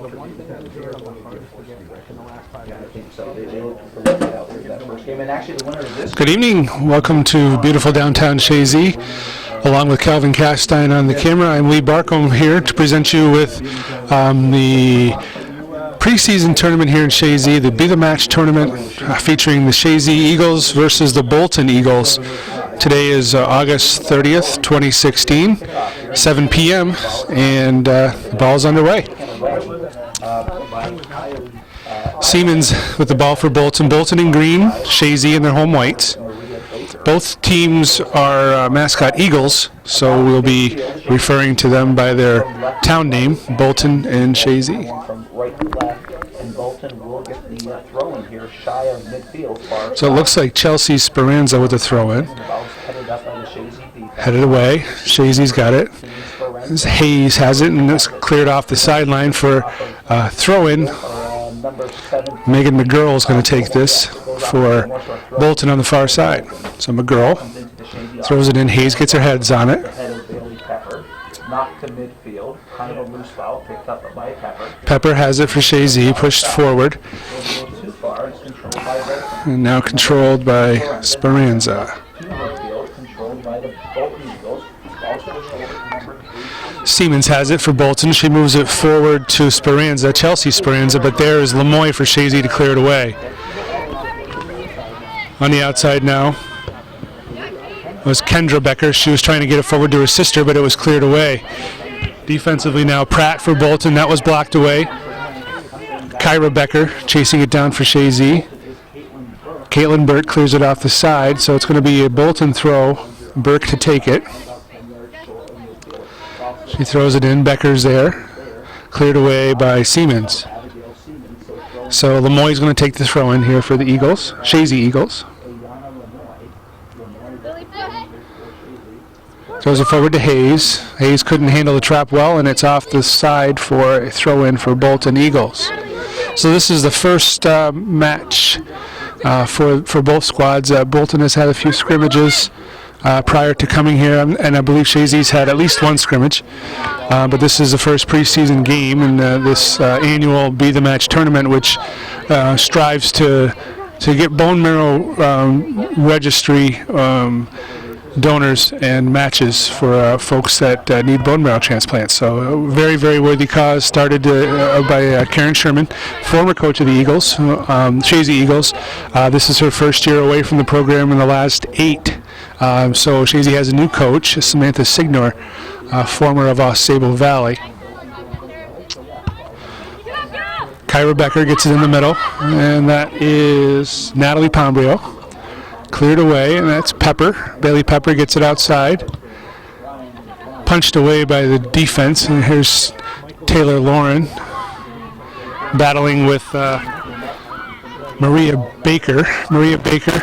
Good evening. Welcome to beautiful downtown Chazy. Along with Calvin Castine on the camera, I'm Lee Barcombe here to present you with the preseason tournament here in Chazy, the Be The Match tournament featuring the Chazy Eagles versus the Bolton Eagles. Today is August 30th, 2016, 7 p.m., and the ball's underway. Siemens with the ball for Bolton. Bolton in green, Chazy in their home whites. Both teams are mascot Eagles, so we'll be referring to them by their town name, Bolton and Chazy. So it looks like Chelsea Speranza with a throw-in. Headed away. Chazy's got it. Hayes has it, and it's cleared off the sideline for throw-in. Megan McGurl is going to take this for Bolton on the far side. So McGurl throws it in. Hayes gets her heads on it. Pepper has it for Chazy, pushed forward. And now controlled by Speranza. Siemens has it for Bolton. She moves it forward to Speranza, Chelsea Speranza, but there is Lemoy for Chazy to clear it away. On the outside now was Kendra Becker. She was trying to get it forward to her sister, but it was cleared away. Defensively now, Pratt for Bolton. That was blocked away. Kyra Becker chasing it down for Chazy. Caitlin Burke clears it off the side, so it's going to be a Bolton throw. Burke to take it. She throws it in. Becker's there. Cleared away by Siemens. So Lemoy's going to take the throw in here for the Eagles, Chazy Eagles. Throws it forward to Hayes. Hayes couldn't handle the trap well, and it's off the side for a throw in for Bolton Eagles. So this is the first match for both squads. Bolton has had a few scrimmages prior to coming here, and I believe Chazy's had at least one scrimmage. But this is the first preseason game in this annual Be The Match tournament, which strives to get bone marrow registry donors and matches for folks that need bone marrow transplants. So a very, very worthy cause, started by Karen Sherman, former coach of the Eagles, Chazy Eagles. This is her first year away from the program in the last 8. So Chazy has a new coach, Samantha Signor, former of Sable Valley. Kyra Becker gets it in the middle, and that is Natalie Pombrio. Cleared away, and that's Pepper. Bailey Pepper gets it outside. Punched away by the defense, and here's Taylor Lauren battling with Maria Baker. Maria Baker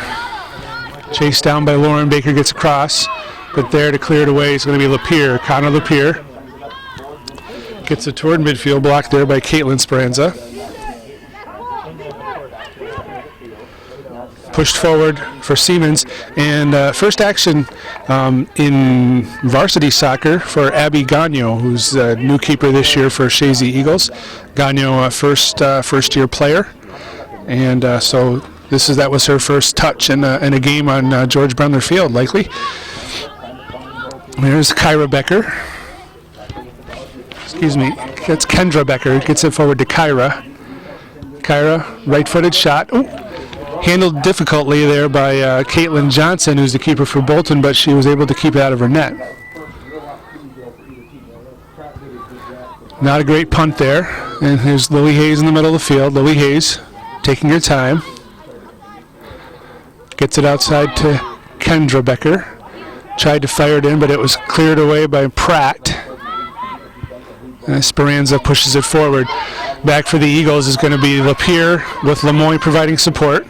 chased down by Lauren. Baker gets across, but there to clear it away is going to be Lapierre. Connor Lapierre gets it toward midfield, blocked there by Caitlin Speranza. Pushed forward for Siemens, and first action in varsity soccer for Abby Gagno, who's a new keeper this year for Chazy Eagles. Gagno, first year player, and so that was her first touch in a game on George Brendler Field, likely. There's Kyra Becker. Excuse me, that's Kendra Becker. Gets it forward to Kyra. Kyra, right-footed shot. Ooh. Handled difficultly there by Caitlin Johnson, who's the keeper for Bolton, but she was able to keep it out of her net. Not a great punt there. And here's Lily Hayes in the middle of the field. Lily Hayes taking her time. Gets it outside to Kendra Becker. Tried to fire it in, but it was cleared away by Pratt. Speranza pushes it forward. Back for the Eagles is going to be Lapierre with Lemoy providing support.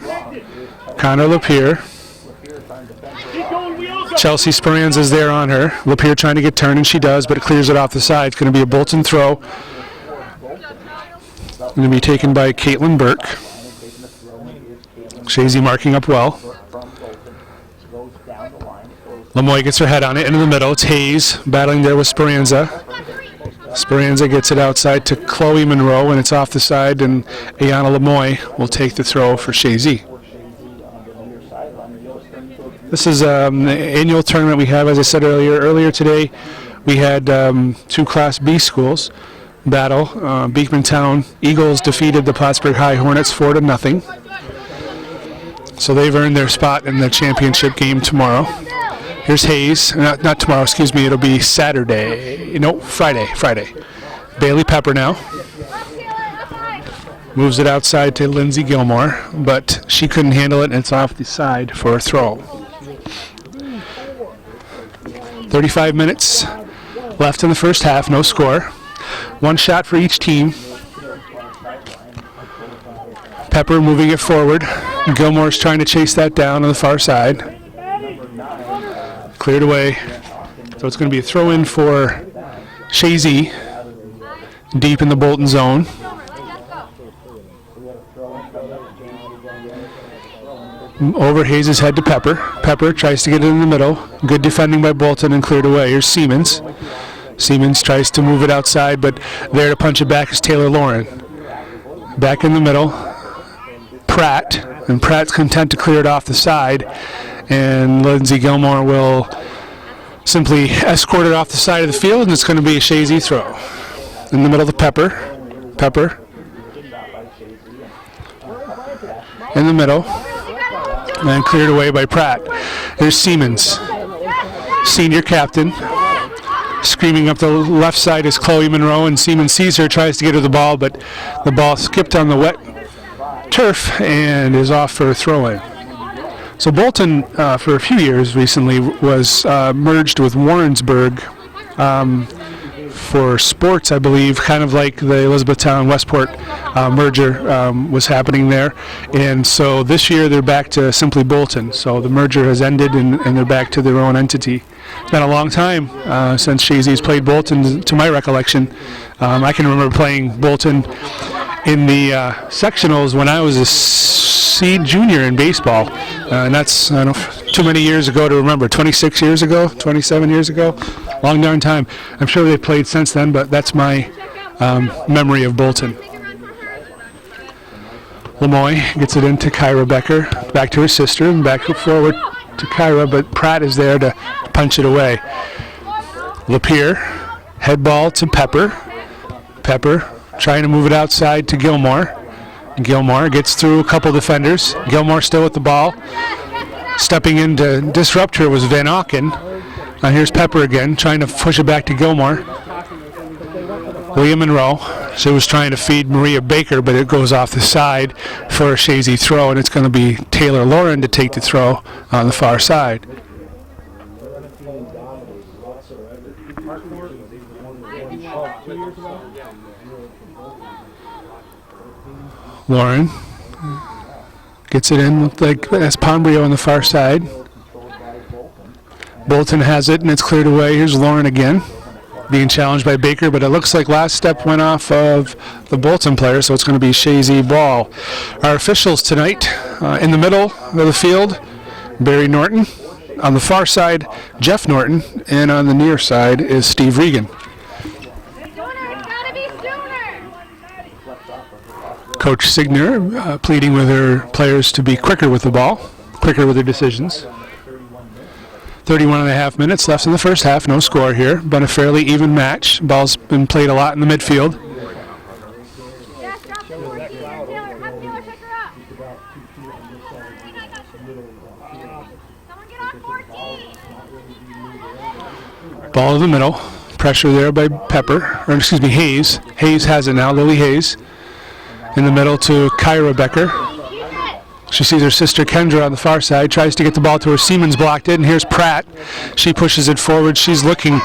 Connor Lapierre. Chelsea Speranza is there on her. Lapierre trying to get turned, and she does, but it clears it off the side. It's going to be a Bolton throw. Going to be taken by Caitlin Burke. Chazy marking up well. Lemoy gets her head on it into the middle. It's Hayes battling there with Speranza. Speranza gets it outside to Chloe Monroe, and it's off the side, and Ayana Lemoy will take the throw for Chazy. This is the annual tournament we have, as I said earlier. Earlier today, we had two Class B schools battle. Beekmantown Eagles defeated the Plattsburgh High Hornets 4-0. So they've earned their spot in the championship game tomorrow. Here's Hayes. Not tomorrow, excuse me. It'll be Saturday. No, Friday. Bailey Pepper now. Moves it outside to Lindsay Gilmore, but she couldn't handle it, and it's off the side for a throw. 35 minutes left in the first half, no score. One shot for each team. Pepper moving it forward. Gilmore's trying to chase that down on the far side. Cleared away. So it's going to be a throw-in for Chazy deep in the Bolton zone. Over Hayes' head to Pepper. Pepper tries to get it in the middle. Good defending by Bolton and cleared away. Here's Siemens. Siemens tries to move it outside, but there to punch it back is Taylor Lauren. Back in the middle, Pratt. And Pratt's content to clear it off the side. And Lindsay Gilmore will simply escort it off the side of the field, and it's going to be a Chazy throw. In the middle to Pepper. Pepper. In the middle. And cleared away by Pratt. There's Siemens, senior captain. Screaming up the left side is Chloe Monroe, and Siemens sees her, tries to get her the ball, but the ball skipped on the wet turf and is off for a throw-in. So Bolton, for a few years recently, was merged with Warrensburg for sports, I believe, kind of like the Elizabethtown-Westport merger was happening there. And so this year they're back to simply Bolton. So the merger has ended, and they're back to their own entity. It's been a long time since Chazy's played Bolton, to my recollection. I can remember playing Bolton in the sectionals when I was a seed junior in baseball. And that's, I don't know, too many years ago to remember. 26 years ago, 27 years ago, long darn time. I'm sure they've played since then, but that's my memory of Bolton. Lemoy gets it into Kyra Becker, back to her sister, and back forward to Kyra, but Pratt is there to punch it away. Lapierre, head ball to Pepper. Pepper trying to move it outside to Gilmore. Gilmore gets through a couple defenders. Gilmore still with the ball. Stepping in to disrupt her was Van Auken. Here's Pepper again, trying to push it back to Gilmore. William Monroe. She was trying to feed Maria Baker, but it goes off the side for a Chazy throw, and it's going to be Taylor Lauren to take the throw on the far side. Lauren gets it in with Espombrio on the far side. Bolton has it, and it's cleared away. Here's Lauren again, being challenged by Baker, but it looks like last step went off of the Bolton player, so it's going to be Chazy ball. Our officials tonight, in the middle of the field, Barry Norton. On the far side, Jeff Norton, and on the near side is Steve Regan. Coach Signer pleading with her players to be quicker with the ball, quicker with their decisions. 31 and a half minutes left in the first half, no score here. Been a fairly even match. Ball's been played a lot in the midfield. Ball in the middle. Pressure there by Hayes. Hayes has it now, Lily Hayes. In the middle to Kyra Becker. She sees her sister Kendra on the far side, tries to get the ball to her. Siemens blocked it, and here's Pratt. She pushes it forward. She's looking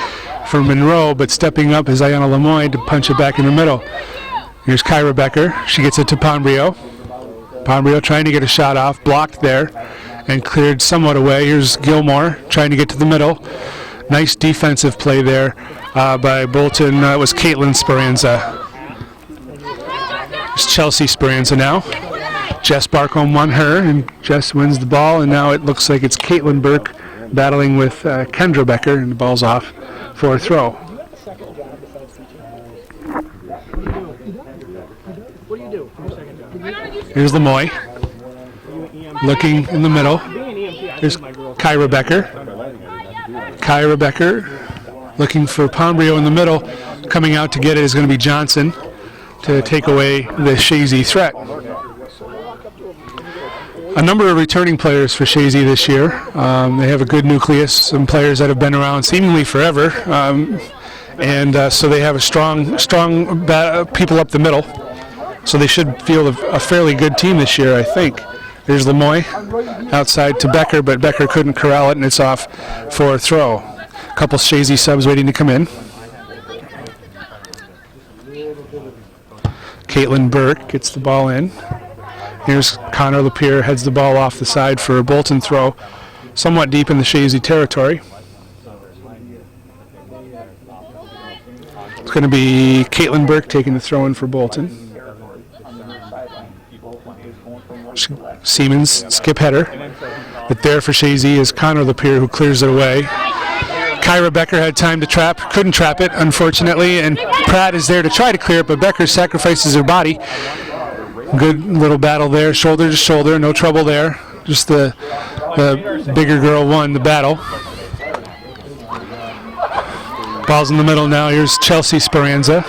for Monroe, but stepping up is Ayana Lemoy to punch it back in the middle. Here's Kyra Becker. She gets it to Pombrio. Pombrio trying to get a shot off, blocked there, and cleared somewhat away. Here's Gilmore trying to get to the middle. Nice defensive play there by Bolton. It was Caitlin Speranza. It's Chelsea Speranza now. Jess Barcombe won her, and Jess wins the ball, and now it looks like it's Caitlin Burke battling with Kendra Becker, and the ball's off for a throw. Here's Lemoy. Looking in the middle. Here's Kyra Becker. Kyra Becker looking for Pombrio in the middle. Coming out to get it is going to be Johnson to take away the Chazy threat. A number of returning players for Chazy this year. They have a good nucleus, some players that have been around seemingly forever. So they have a strong people up the middle. So they should field a fairly good team this year, I think. There's Lemoy outside to Becker, but Becker couldn't corral it, and it's off for a throw. A couple Chazy subs waiting to come in. Caitlin Burke gets the ball in. Here's Connor Lapierre, heads the ball off the side for a Bolton throw, somewhat deep in the Chazy territory. It's going to be Caitlin Burke taking the throw in for Bolton. Siemens, skip header. But there for Chazy is Connor Lapierre, who clears it away. Kyra Becker had time to trap, couldn't trap it, unfortunately, and Pratt is there to try to clear it, but Becker sacrifices her body. Good little battle there, shoulder to shoulder, no trouble there. Just the bigger girl won the battle. Ball's in the middle now. Here's Chelsea Speranza.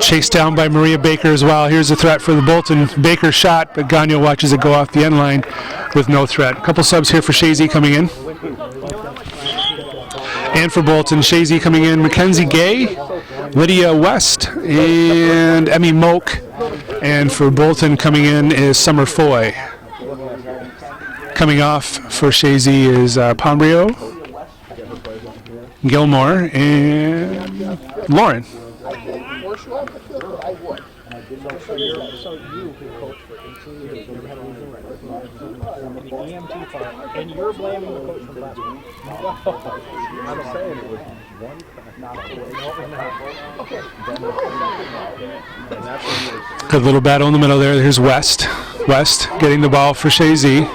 Chased down by Maria Baker as well. Here's a threat for the Bolton. Baker shot, but Gagnon watches it go off the end line with no threat. A couple subs here for Chazy coming in. And for Bolton, Chazy coming in, Mackenzie Gay, Lydia West, and Emmy Moak. And for Bolton coming in is Summer Foy. Coming off for Chazy is Pombrio, Gilmore, and Lauren. And you're blaming the coach from last week. I'm saying it was one. Good little battle in the middle there. Here's West. West getting the ball for Chazy.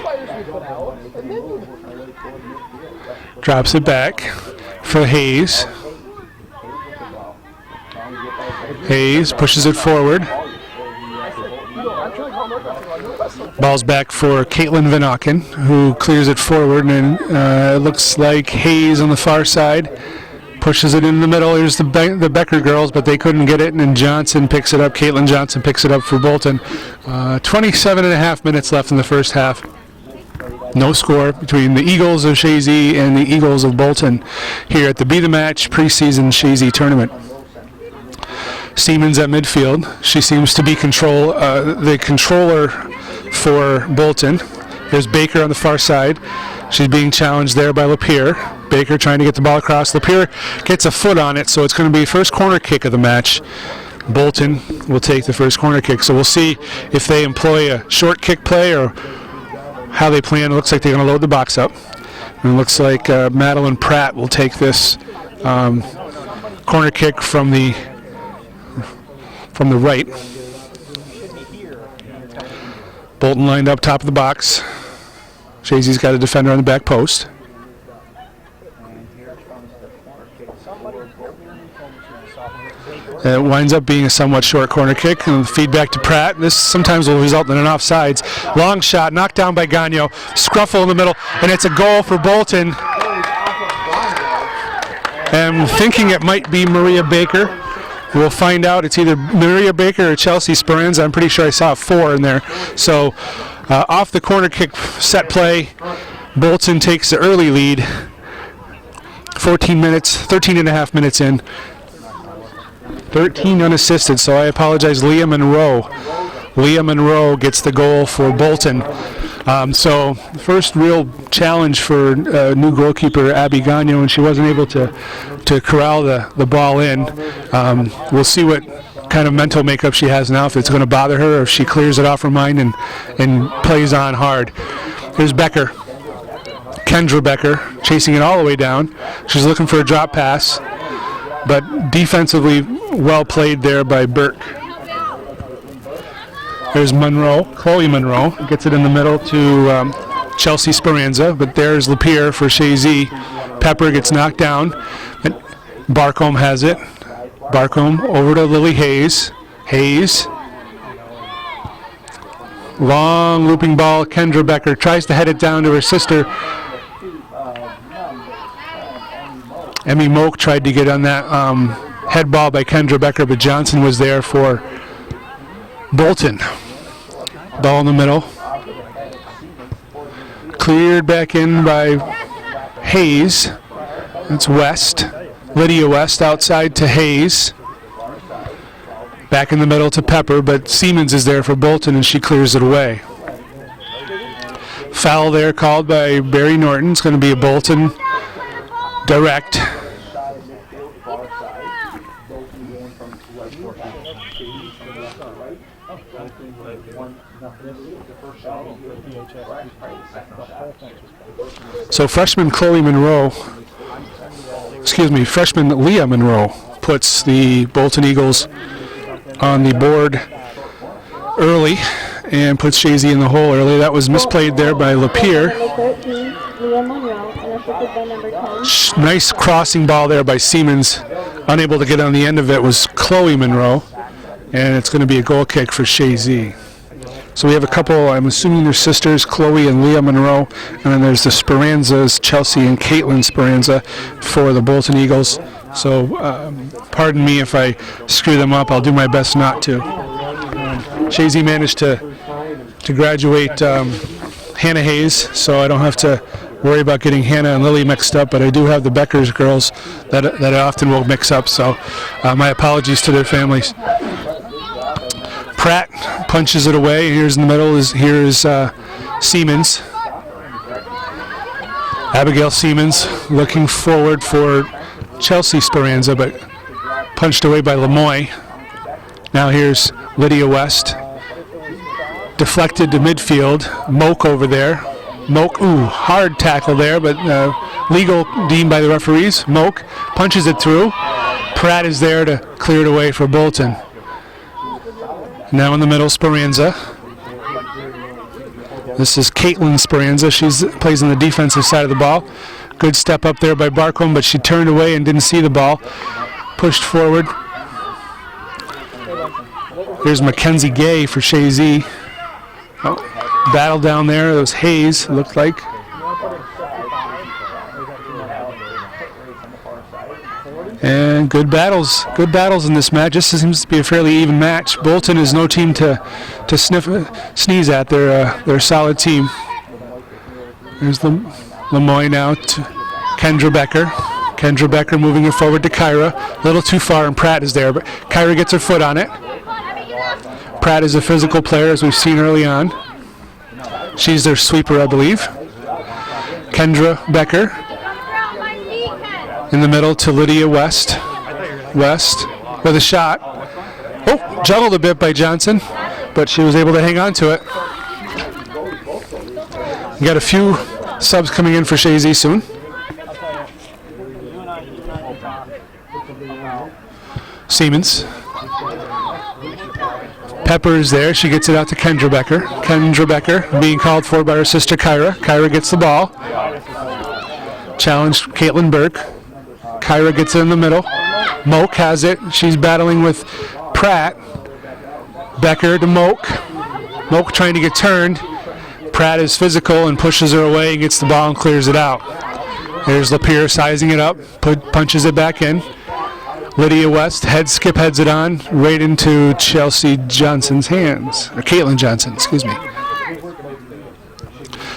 Drops it back for Hayes. Hayes pushes it forward. Ball's back for Caitlin Van Auken, who clears it forward, and it looks like Hayes on the far side pushes it in the middle. Here's the Becker girls, but they couldn't get it, and then Johnson picks it up. Caitlin Johnson picks it up for Bolton. 27 and a half minutes left in the first half. No score between the Eagles of Chazy and the Eagles of Bolton here at the Be The Match preseason Chazy tournament. Siemens at midfield. She seems to be the controller for Bolton. There's Baker on the far side. She's being challenged there by Lapierre. Baker trying to get the ball across. Lapierre gets a foot on it, so it's going to be first corner kick of the match. Bolton will take the first corner kick. So we'll see if they employ a short kick play or how they plan. It looks like they're going to load the box up. And it looks like Madeline Pratt will take this corner kick from the right. Bolton lined up top of the box. Chazy's got a defender on the back post. It winds up being a somewhat short corner kick, and feedback to Pratt. This sometimes will result in an offsides. Long shot, knocked down by Gagnon. Scruffle in the middle, and it's a goal for Bolton. I'm thinking it might be Maria Baker. We'll find out. It's either Maria Baker or Chelsea Speranza. I'm pretty sure I saw a 4 in there. So off the corner kick set play, Bolton takes the early lead. 13 and a half minutes in. 13 unassisted, so I apologize. Leah Monroe gets the goal for Bolton. So first real challenge for new goalkeeper Abby Gagnon, and she wasn't able to corral the ball in. We'll see what kind of mental makeup she has now, if it's going to bother her or if she clears it off her mind and plays on hard. Here's Becker. Kendra Becker chasing it all the way down. She's looking for a drop pass, but defensively well played there by Burke. There's Chloe Monroe, gets it in the middle to Chelsea Speranza, but there's Lapierre for Chazy. Pepper gets knocked down. Barcombe has it. Barcombe over to Lily Hayes. Hayes. Long looping ball. Kendra Becker tries to head it down to her sister. Emmy Moak tried to get on that head ball by Kendra Becker, but Johnson was there for Bolton. Ball in the middle. Cleared back in by Hayes. That's West. Lydia West outside to Hayes. Back in the middle to Pepper, but Siemens is there for Bolton and she clears it away. Foul there called by Barry Norton. It's going to be a Bolton direct. So freshman Leah Monroe puts the Bolton Eagles on the board early and puts Chazy in the hole early. That was misplayed there by Lapierre. Nice crossing ball there by Siemens. Unable to get on the end of it was Chloe Monroe, and it's going to be a goal kick for Chazy. So we have a couple, I'm assuming they're sisters, Chloe and Leah Monroe, and then there's the Speranzas, Chelsea and Caitlin Speranza for the Bolton Eagles. So pardon me if I screw them up. I'll do my best not to. Chazy managed to graduate Hannah Hayes, so I don't have to worry about getting Hannah and Lily mixed up, but I do have the Beckers girls that I often will mix up, so my apologies to their families. Pratt punches it away. Here's in the middle. Here's Siemens. Abigail Siemens looking forward for Chelsea Speranza, but punched away by Lemoy. Now here's Lydia West. Deflected to midfield. Moak over there. Moak, hard tackle there, but legal deemed by the referees. Moak punches it through. Pratt is there to clear it away for Bolton. Now in the middle, Speranza. This is Caitlin Speranza. She plays on the defensive side of the ball. Good step up there by Barcombe, but she turned away and didn't see the ball. Pushed forward. Here's Mackenzie Gay for Chazy. Battle down there. It was Hayes, it looked like. And good battles in this match. This seems to be a fairly even match. Bolton is no team to sneeze at. They're a solid team. There's Lemoy now to Kendra Becker. Kendra Becker moving it forward to Kyra. A little too far, and Pratt is there, but Kyra gets her foot on it. Pratt is a physical player, as we've seen early on. She's their sweeper, I believe. Kendra Becker in the middle to Lydia West. West with a shot. Oh, juggled a bit by Johnson, but she was able to hang on to it. We got a few subs coming in for Chazy soon. Siemens. Pepper is there. She gets it out to Kendra Becker. Kendra Becker being called for by her sister Kyra. Kyra gets the ball. Challenged Caitlin Burke. Kyra gets it in the middle. Moak has it. She's battling with Pratt. Becker to Moak. Moak trying to get turned. Pratt is physical and pushes her away and gets the ball and clears it out. There's Lapierre sizing it up. Punches it back in. Lydia West skip heads it on right into Chelsea Johnson's hands. Or Caitlin Johnson, excuse me.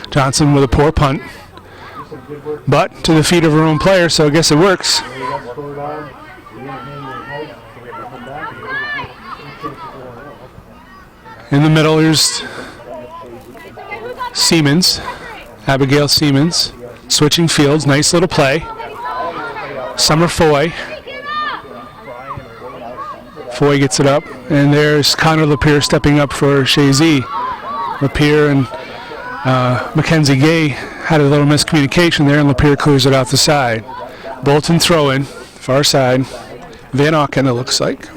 Johnson with a poor punt. But to the feet of her own player, so I guess it works. In the middle, here's Siemens, Abigail Siemens, switching fields, nice little play. Summer Foy. Foy gets it up, and there's Connor Lapierre stepping up for Chazy. Lapierre and Mackenzie Gay had a little miscommunication there, and Lapierre clears it off the side. Bolton throw in, far side. Van Auken, it looks like.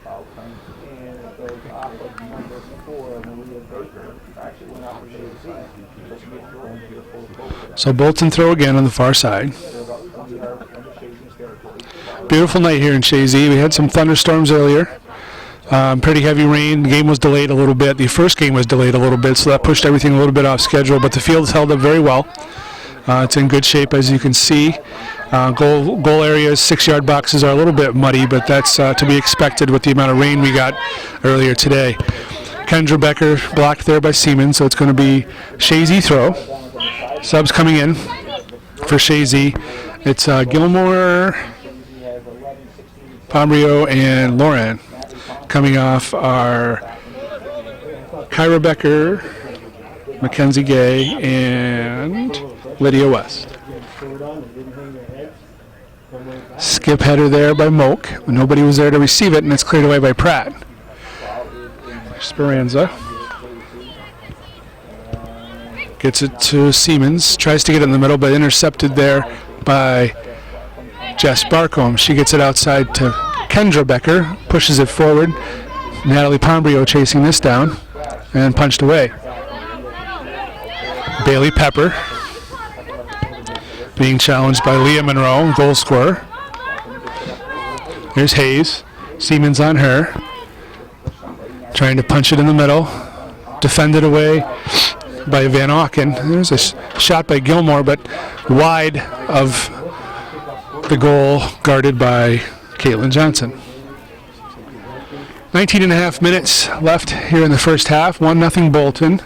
And it goes off of number 4, Maria Baker. Actually went off of Chazy. So she gets going here for Bolton. So Bolton throw again on the far side. They're about 20 yards under Chazy's territory. Beautiful night here in Chazy. We had some thunderstorms earlier. Pretty heavy rain. The game was delayed a little bit. The first game was delayed a little bit, so that pushed everything a little bit off schedule. But the field's held up very well. It's in good shape, as you can see. Goal areas, 6-yard boxes are a little bit muddy, but that's to be expected with the amount of rain we got earlier today. Kendra Becker blocked there by Siemens, so it's going to be Chazy throw. Subs coming in for Chazy. It's Gilmore, Pombrio, and Lauren. Coming off are Kyra Becker, Mackenzie Gay, and Lydia West. Skip header there by Moak. Nobody was there to receive it, and it's cleared away by Pratt. Speranza gets it to Siemens. Tries to get it in the middle, but intercepted there by Jess Barcombe. She gets it outside to Kendra Becker. Pushes it forward. Natalie Pombrio chasing this down and punched away. Bailey Pepper being challenged by Leah Monroe, goal scorer. Here's Hayes. Siemens on her. Trying to punch it in the middle. Defended away by Van Auken. There's a shot by Gilmore, but wide of the goal, guarded by Caitlin Johnson. 19 and a half minutes left here in the first half. 1-0 Bolton.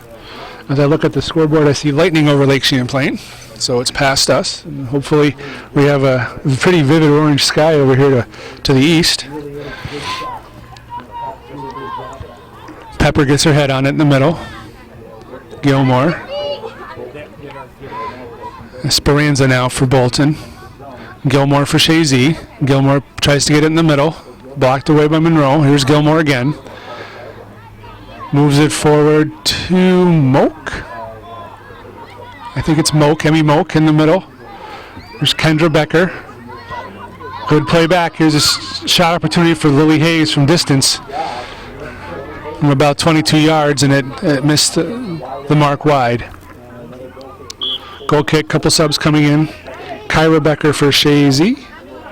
As I look at the scoreboard, I see lightning over Lake Champlain. So it's past us. And hopefully we have a pretty vivid orange sky over here to the east. Pepper gets her head on it in the middle. Gilmore. Speranza now for Bolton. Gilmore for Chazy. Gilmore tries to get it in the middle. Blocked away by Monroe. Here's Gilmore again. Moves it forward to Moak. I think it's Moak, Emmy Moak in the middle. There's Kendra Becker. Good play back. Here's a shot opportunity for Lily Hayes from distance. From about 22 yards, and it missed the mark wide. Goal kick, couple subs coming in. Kyra Becker for Chazy,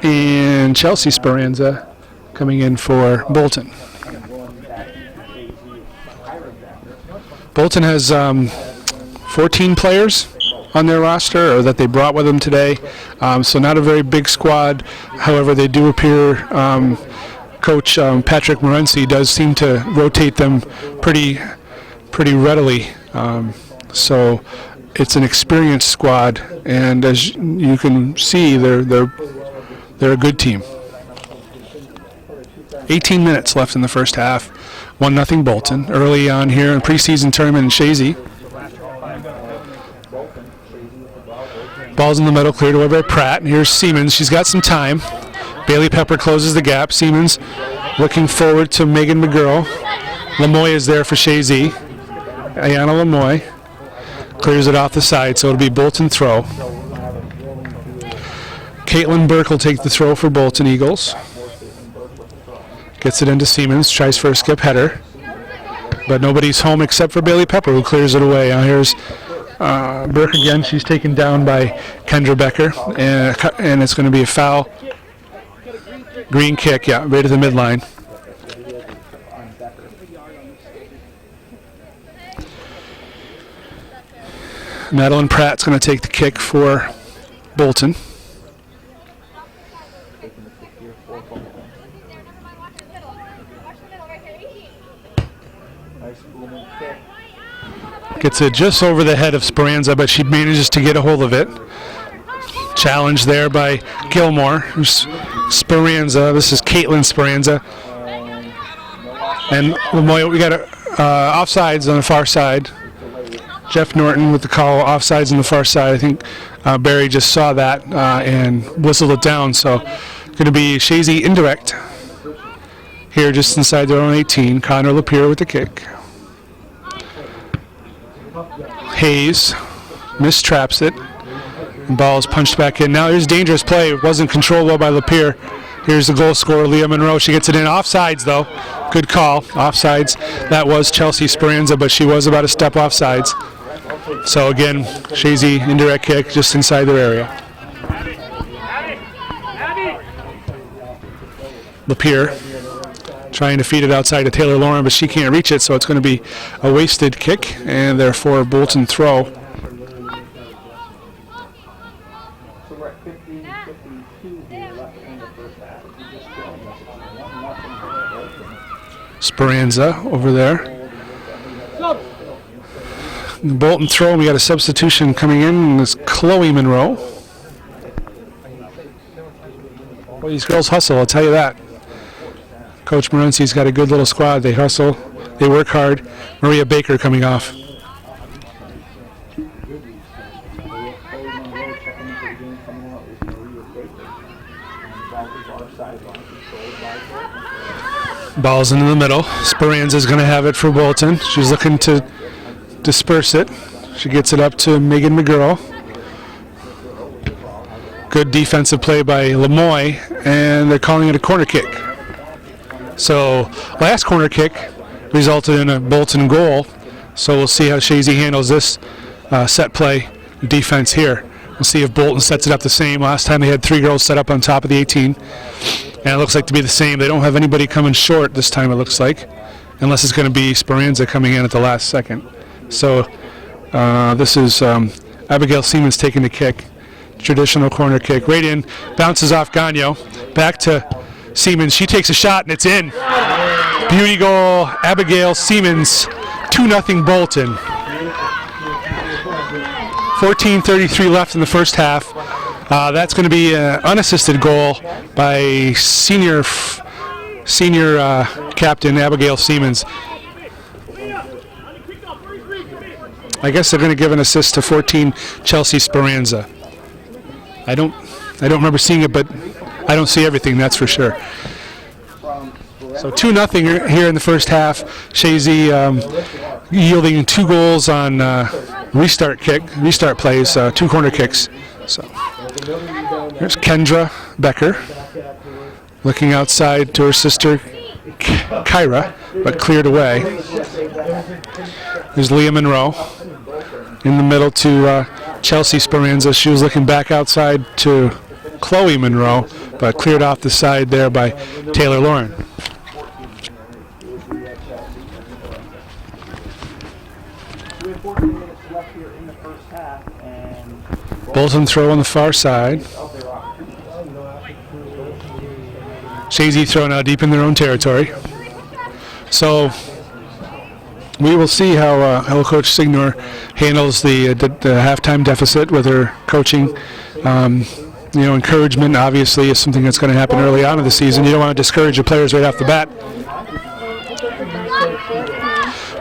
and Chelsea Speranza coming in for Bolton. Bolton has 14 players on their roster, or that they brought with them today, so not a very big squad. However, they do appear, Coach Patrick Morency does seem to rotate them pretty readily, so it's an experienced squad, and as you can see, they're a good team. 18 minutes left in the first half. 1-0 Bolton. Early on here in preseason tournament in Chazy. Ball's in the middle, cleared away by Pratt. And here's Siemens. She's got some time. Bailey Pepper closes the gap. Siemens looking forward to Megan McGurl. Lemoy is there for Chazy. Ayana Lemoy clears it off the side, so it'll be Bolton throw. Caitlin Burke will take the throw for Bolton Eagles. Gets it into Siemens, tries for a skip header. But nobody's home except for Bailey Pepper, who clears it away. Now here's Burke again. She's taken down by Kendra Becker, and it's going to be a foul. Green kick, yeah, right at the midline. Madeline Pratt's going to take the kick for Bolton. Gets it just over the head of Speranza, but she manages to get a hold of it. Challenge there by Gilmore. Speranza, this is Caitlin Speranza. And Lemoy, we got offsides on the far side. Jeff Norton with the call, offsides on the far side. I think Barry just saw that and whistled it down. So going to be Chazy indirect here just inside their own 18. Connor Lapierre with the kick. Hayes mistraps it. And ball is punched back in. Now here's dangerous play. It wasn't controlled well by Lapierre. Here's the goal scorer, Leah Monroe. She gets it in. Offsides, though. Good call. Offsides. That was Chelsea Speranza, but she was about a step offsides. So again, Chazy indirect kick just inside their area. Lapeer trying to feed it outside to Taylor Lauren, but she can't reach it, so it's going to be a wasted kick, and therefore a Bolton throw. So we're at 15-52 here left in the first half. If you just joined us, it's 1-0. Speranza over there. The Bolton throw, we got a substitution coming in. It's Chloe Monroe. Well, these girls hustle, I'll tell you that. Coach Morency's got a good little squad. They hustle, they work hard. Maria Baker coming off. Ball's into the middle. Speranza's going to have it for Bolton. She's looking to disperse it. She gets it up to Megan McGurl. Good defensive play by Lemoy, and they're calling it a corner kick. So last corner kick resulted in a Bolton goal. So we'll see how Chazy handles this set play defense here. We'll see if Bolton sets it up the same. Last time they had 3 girls set up on top of the 18. And it looks like to be the same. They don't have anybody coming short this time, it looks like. Unless it's going to be Speranza coming in at the last second. So this is Abigail Siemens taking the kick. Traditional corner kick. Right in. Bounces off Gagno. Back to Siemens. She takes a shot and it's in. Beauty goal. Abigail Siemens. 2-0 Bolton. 14:33 left in the first half. That's going to be an unassisted goal by senior captain Abigail Siemens. I guess they're going to give an assist to 14 Chelsea Speranza. I don't remember seeing it, but I don't see everything, that's for sure. So 2-0 here in the first half. Chazy yielding 2 goals on restart plays, 2 corner kicks. So there's Kendra Becker looking outside to her sister Kyra, but cleared away. There's Leah Monroe in the middle to Chelsea Speranza. She was looking back outside to Chloe Monroe, but cleared off the side there by Taylor Lauren. Bolton throw on the far side. Chazy throw now deep in their own territory. So we will see how Coach Signor handles the halftime deficit with her coaching. Encouragement obviously is something that's going to happen early on in the season. You don't want to discourage your players right off the bat.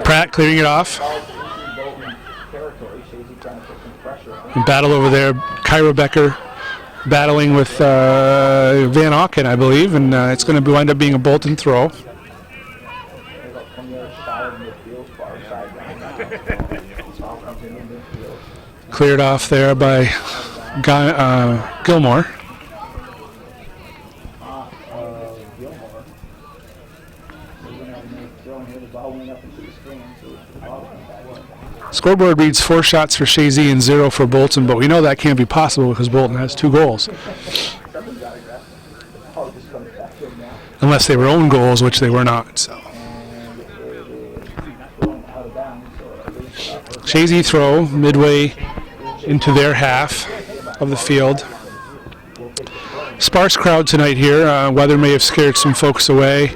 Pratt clearing it off. And battle over there. Kyra Becker battling with Van Auken, I believe, and it's going to wind up being a Bolton throw. Cleared off there by Gilmore. Scoreboard reads 4 shots for Chazy and 0 for Bolton, but we know that can't be possible because Bolton has 2 goals. Unless they were own goals, which they were not. So. Chazy throw midway into their half of the field. Sparse crowd tonight here. Weather may have scared some folks away.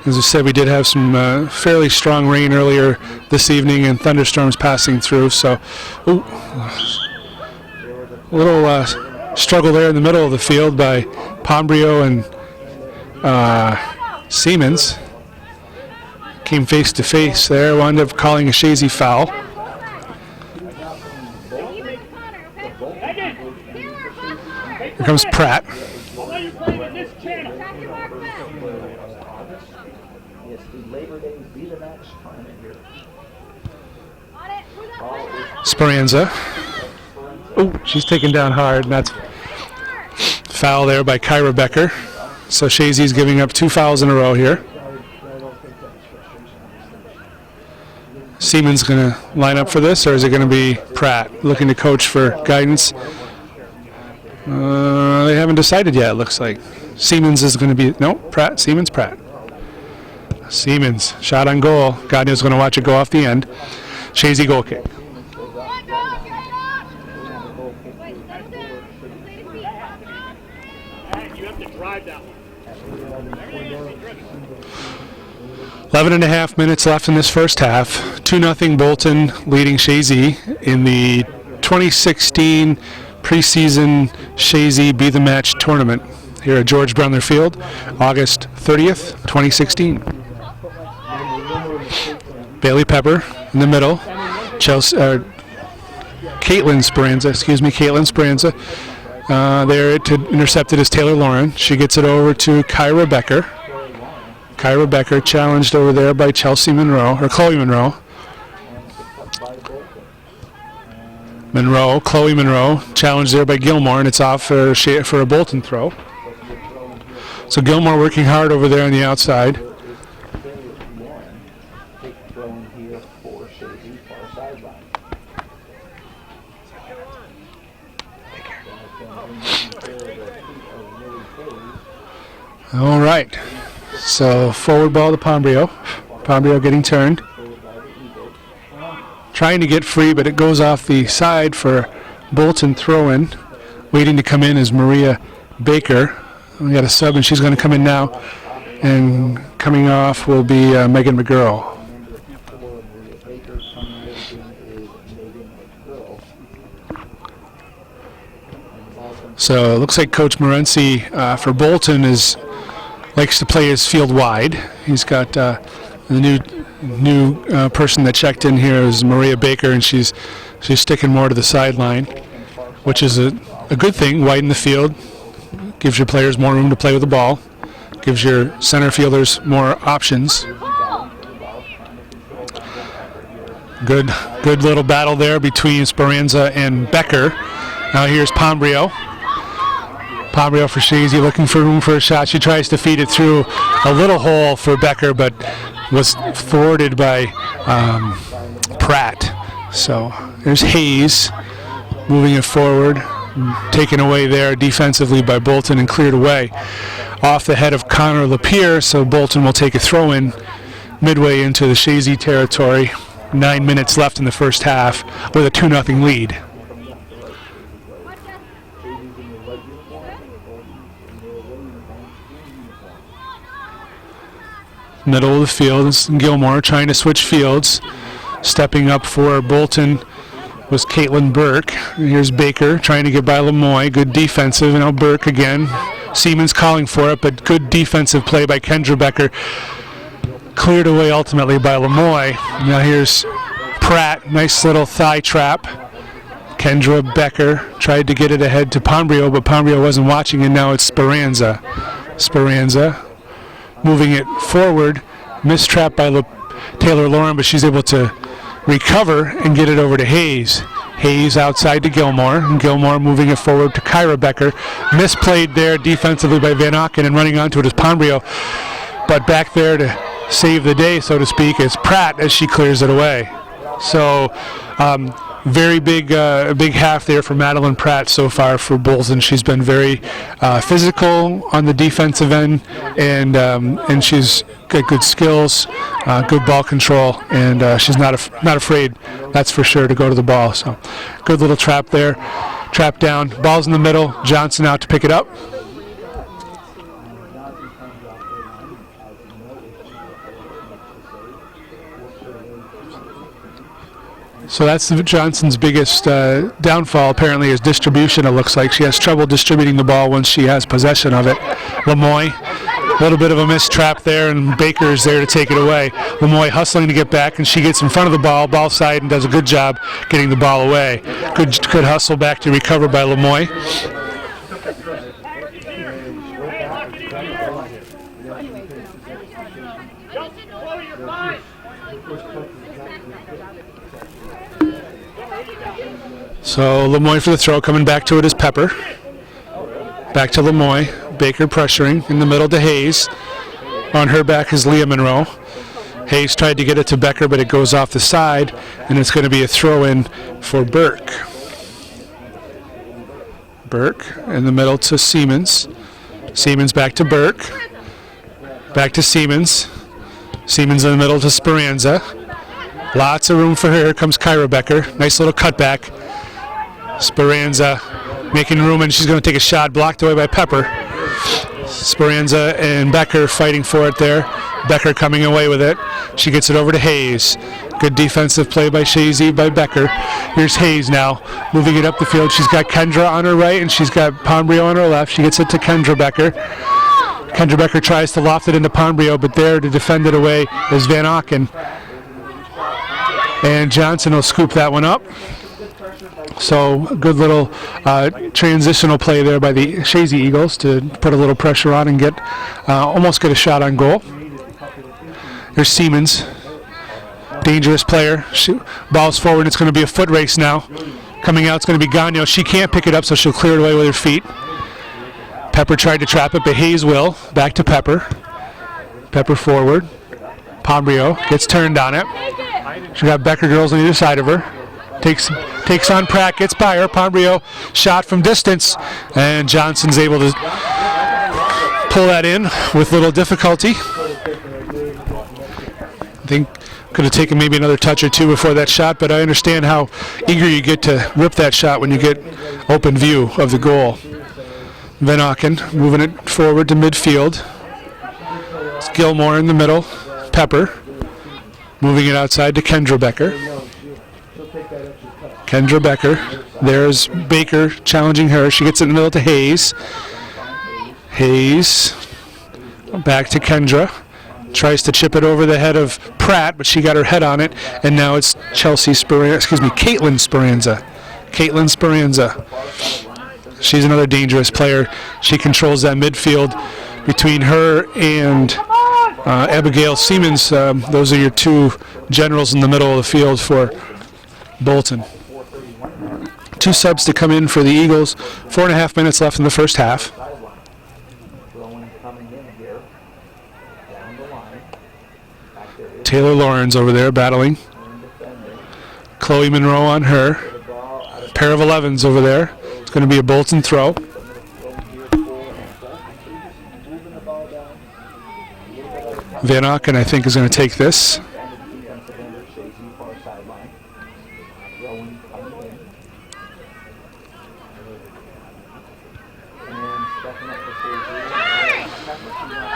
As I said, we did have some fairly strong rain earlier this evening and thunderstorms passing through. So, a little struggle there in the middle of the field by Pombrio and Siemens. Came face to face there, wound up calling a Chazy foul. Here comes Pratt. Speranza. Oh, she's taken down hard, and that's foul there by Kyra Becker. So Chazy's giving up 2 fouls in a row here. Siemens going to line up for this, or is it going to be Pratt looking to coach for guidance? They haven't decided yet, it looks like. Siemens is going to be, no, Pratt, Siemens, Pratt. Siemens, shot on goal. God knows going to watch it go off the end. Chazy goal kick. You have to drive that one. 11.5 minutes left in this first half. 2-0 Bolton leading Chazy in the 2016 preseason Chazy Be the Match tournament here at George Brendler Field, August 30th, 2016. Bailey Pepper in the middle. Caitlin Speranza. There to intercept it is Taylor Lauren. She gets it over to Kyra Becker. Kyra Becker challenged over there by Chloe Monroe. Chloe Monroe challenged there by Gilmore, and it's off for a Bolton throw. So Gilmore working hard over there on the outside. All right. So forward ball to Pombrio. Pombrio getting turned. Trying to get free, but it goes off the side for Bolton throw-in. Waiting to come in is Maria Baker. We got a sub, and she's going to come in now. And coming off will be Megan McGurl. So it looks like Coach Morency for Bolton likes to play his field wide. He's got the new person that checked in here is Maria Baker, and she's sticking more to the sideline, which is a good thing. Widen the field, gives your players more room to play with the ball, gives your center fielders more options. Good little battle there between Speranza and Becker. Now here's Pombrio. Pombrio for Chazy looking for room for a shot. She tries to feed it through a little hole for Becker, but was thwarted by Pratt. So there's Hayes moving it forward, taken away there defensively by Bolton and cleared away off the head of Connor Lapierre. So Bolton will take a throw-in midway into the Chazy territory. 9 minutes left in the first half with a 2-0 lead. Middle of the field is Gilmore trying to switch fields. Stepping up for Bolton was Caitlin Burke. Here's Baker trying to get by Lemoy. Good defensive. Now Burke again. Siemens calling for it, but good defensive play by Kendra Becker. Cleared away ultimately by Lemoy. Now here's Pratt. Nice little thigh trap. Kendra Becker tried to get it ahead to Pombrio, but Pombrio wasn't watching, and now it's Speranza. Moving it forward, mistrapped by Taylor Lauren, but she's able to recover and get it over to Hayes. Hayes outside to Gilmore, and Gilmore moving it forward to Kyra Becker. Misplayed there defensively by Van Auken, and running onto it is Pombrio. But back there to save the day, so to speak, is Pratt as she clears it away. So very big half there for Madeline Pratt so far for Bolton. She's been very physical on the defensive end, and she's got good skills, good ball control, and she's not afraid, that's for sure, to go to the ball. So good little trap there, trap down, ball's in the middle, Johnson out to pick it up. So that's Johnson's biggest downfall, apparently, is distribution. It looks like she has trouble distributing the ball once she has possession of it. Lemoy, a little bit of a missed trap there, and Baker is there to take it away. Lemoy hustling to get back, and she gets in front of the ball side, and does a good job getting the ball away. Good hustle back to recover by Lemoy. So Lemoy for the throw, coming back to it is Pepper. Back to Lemoy. Baker pressuring in the middle to Hayes. On her back is Leah Monroe. Hayes tried to get it to Becker, but it goes off the side, and it's going to be a throw-in for Burke. Burke in the middle to Siemens. Siemens back to Burke. Back to Siemens. Siemens in the middle to Speranza. Lots of room for her. Here comes Kyra Becker. Nice little cutback. Speranza making room, and she's going to take a shot blocked away by Pepper. Speranza and Becker fighting for it there. Becker coming away with it. She gets it over to Hayes. Good defensive play by Chazy by Becker. Here's Hayes now, moving it up the field. She's got Kendra on her right, and she's got Pombrio on her left. She gets it to Kendra Becker. Kendra Becker tries to loft it into Pombrio, but there to defend it away is Van Auken. And Johnson will scoop that one up. So good little transitional play there by the Chazy Eagles to put a little pressure on and get almost get a shot on goal. Here's Siemens, dangerous player. Ball's forward. It's going to be a foot race now. Coming out, it's going to be Gagnon. She can't pick it up, so she'll clear it away with her feet. Pepper tried to trap it, but Hayes will. Back to Pepper. Pepper forward. Pombrio gets turned on it. She got Becker girls on either side of her. Takes on Pratt, gets by her. Pombrio shot from distance, and Johnson's able to pull that in with little difficulty. I think could have taken maybe another touch or two before that shot, but I understand how eager you get to rip that shot when you get open view of the goal. Van Auken moving it forward to midfield. It's Gilmore in the middle. Pepper moving it outside to Kendra Becker. Kendra Becker. There's Baker challenging her. She gets it in the middle to Hayes. Hayes back to Kendra. Tries to chip it over the head of Pratt, but she got her head on it, and now it's Caitlin Speranza. Caitlin Speranza. She's another dangerous player. She controls that midfield between her and Abigail Siemens. Those are your two generals in the middle of the field for Bolton. 2 subs to come in for the Eagles. 4.5 minutes left in the first half. Taylor Lawrence over there battling. Chloe Monroe on her. Pair of 11s over there. It's going to be a Bolton throw. Van Auken, I think, is going to take this.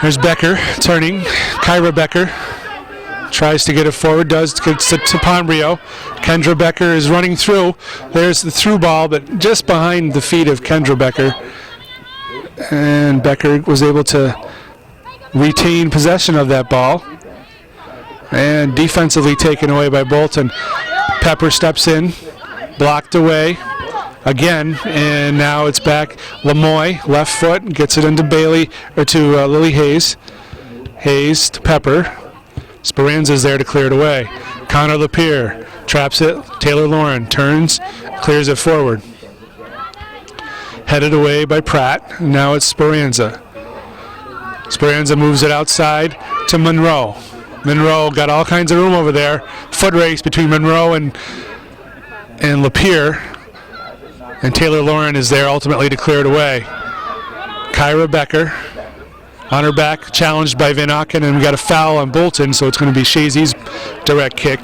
There's Becker turning. Kyra Becker tries to get it forward, gets it to Pombrio. Kendra Becker is running through. There's the through ball, but just behind the feet of Kendra Becker. And Becker was able to retain possession of that ball. And defensively taken away by Bolton. Pepper steps in, blocked away again, and now it's back. Lamoy, left foot, gets it into Bailey, or to Lily Hayes. Hayes to Pepper. Speranza's there to clear it away. Connor Lapierre traps it. Taylor Lauren turns, clears it forward. Headed away by Pratt. Now it's Speranza. Speranza moves it outside to Monroe. Monroe got all kinds of room over there. Foot race between Monroe and Lapierre. And Taylor Lauren is there ultimately to clear it away. Kyra Becker on her back, challenged by Van Auken, and we got a foul on Bolton, so it's going to be Chazy's direct kick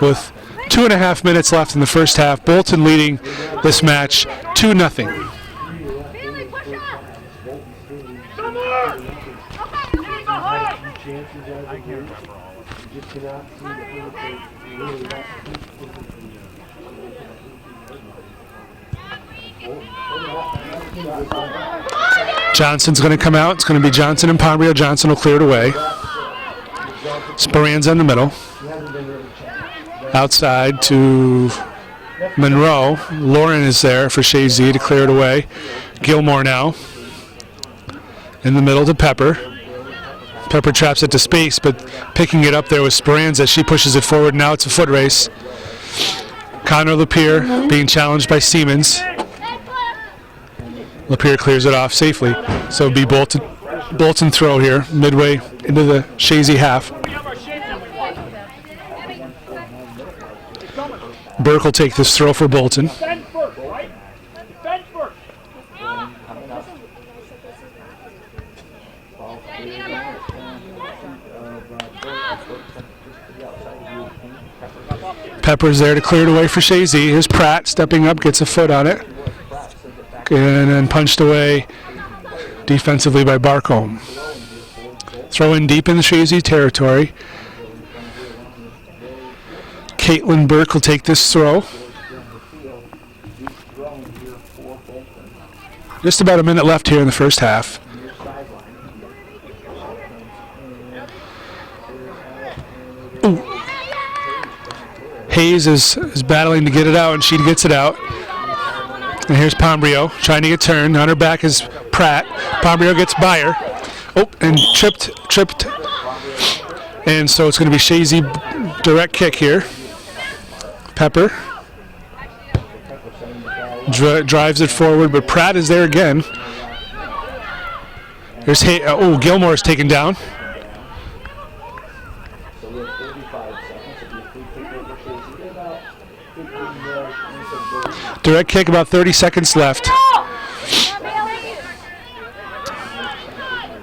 with 2.5 minutes left in the first half. Bolton leading this match 2-0. Johnson's going to come out. It's going to be Johnson and Pombrio. Johnson will clear it away. Speranza in the middle. Outside to Monroe. Lauren is there for Chazy to clear it away. Gilmore now. In the middle to Pepper. Pepper traps it to space, but picking it up there was Speranza. She pushes it forward. Now it's a foot race. Connor Lapierre being challenged by Siemens. Lapierre clears it off safely. So it'll be Bolton throw here, midway into the Chazy half. Burke will take this throw for Bolton. Pepper's there to clear it away for Chazy. Here's Pratt stepping up, gets a foot on it. And then punched away defensively by Barcombe. Throw in deep in the Chazy territory. Caitlin Burke will take this throw. Just about a minute left here in the first half. Ooh. Hayes is battling to get it out, and she gets it out. And here's Pombrio trying to get turned. On her back is Pratt. Pombrio gets by her. Oh, and tripped. And so it's going to be Chazy direct kick here. Pepper drives it forward, but Pratt is there again. There's Gilmore's taken down. Direct kick, about 30 seconds left.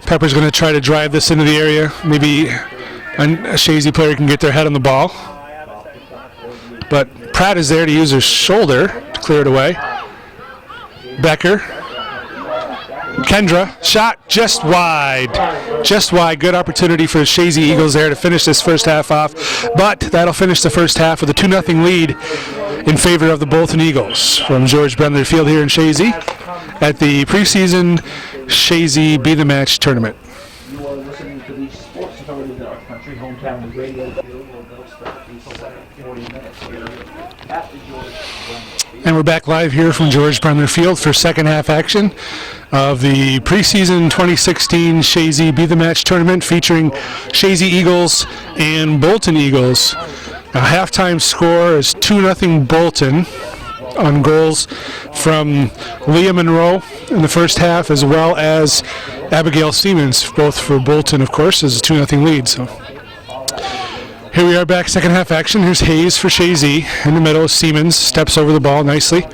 Pepper's going to try to drive this into the area. Maybe a Chazy player can get their head on the ball. But Pratt is there to use her shoulder to clear it away. Becker. Kendra, shot just wide. Just wide. Good opportunity for the Chazy Eagles there to finish this first half off. But that'll finish the first half with a 2-0 lead in favor of the Bolton Eagles from George Brendler Field here in Chazy at the preseason Chazy Be the Match tournament. You are listening to the Sports Authority of North Country hometown radio field where they'll start these 40 minutes here at the George Brendler Field. And we're back live here from George Brendler Field for second half action of the preseason 2016 Chazy Be the Match tournament featuring Chazy Eagles and Bolton Eagles. A halftime score is 2-0 Bolton on goals from Leah Monroe in the first half, as well as Abigail Siemens, both for Bolton, of course, as a 2-0 lead. So here we are back, second half action. Here's Hayes for Chazy in the middle. Siemens steps over the ball nicely.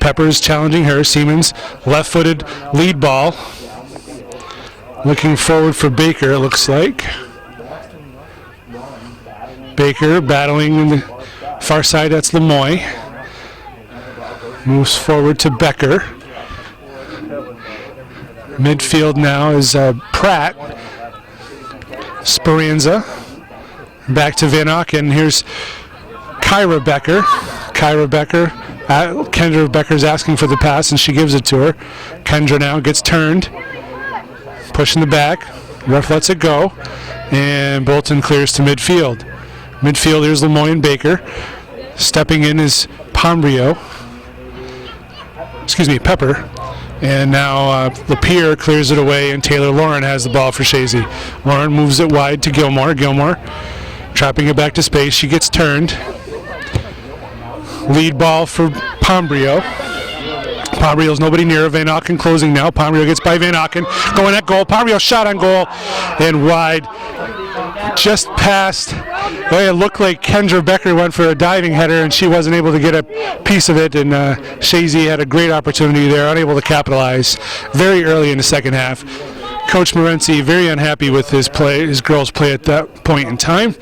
Pepper's challenging her. Siemens, left-footed lead ball. Looking forward for Baker, it looks like. Baker battling in the far side, that's Lemoy. Moves forward to Becker. Midfield now is Pratt. Speranza. Back to Van Auken. Here's Kyra Becker. Kendra Becker's asking for the pass, and she gives it to her. Kendra now gets turned. Pushing the back. Ref lets it go. And Bolton clears to midfield. Midfield, here's Lemoy and Baker. Stepping in is Pepper. And now Lapierre clears it away, and Taylor Lauren has the ball for Chazy. Lauren moves it wide to Gilmore. Gilmore trapping it back to space. She gets turned. Lead ball for Pombrio. Pombrio's nobody near. Van Auken closing now. Pombrio gets by Van Auken. Going at goal. Pombrio shot on goal and wide. Just past. It looked like Kendra Becker went for a diving header, and she wasn't able to get a piece of it. And Chazy had a great opportunity there, unable to capitalize very early in the second half. Coach Morency very unhappy with his girls' play at that point in time.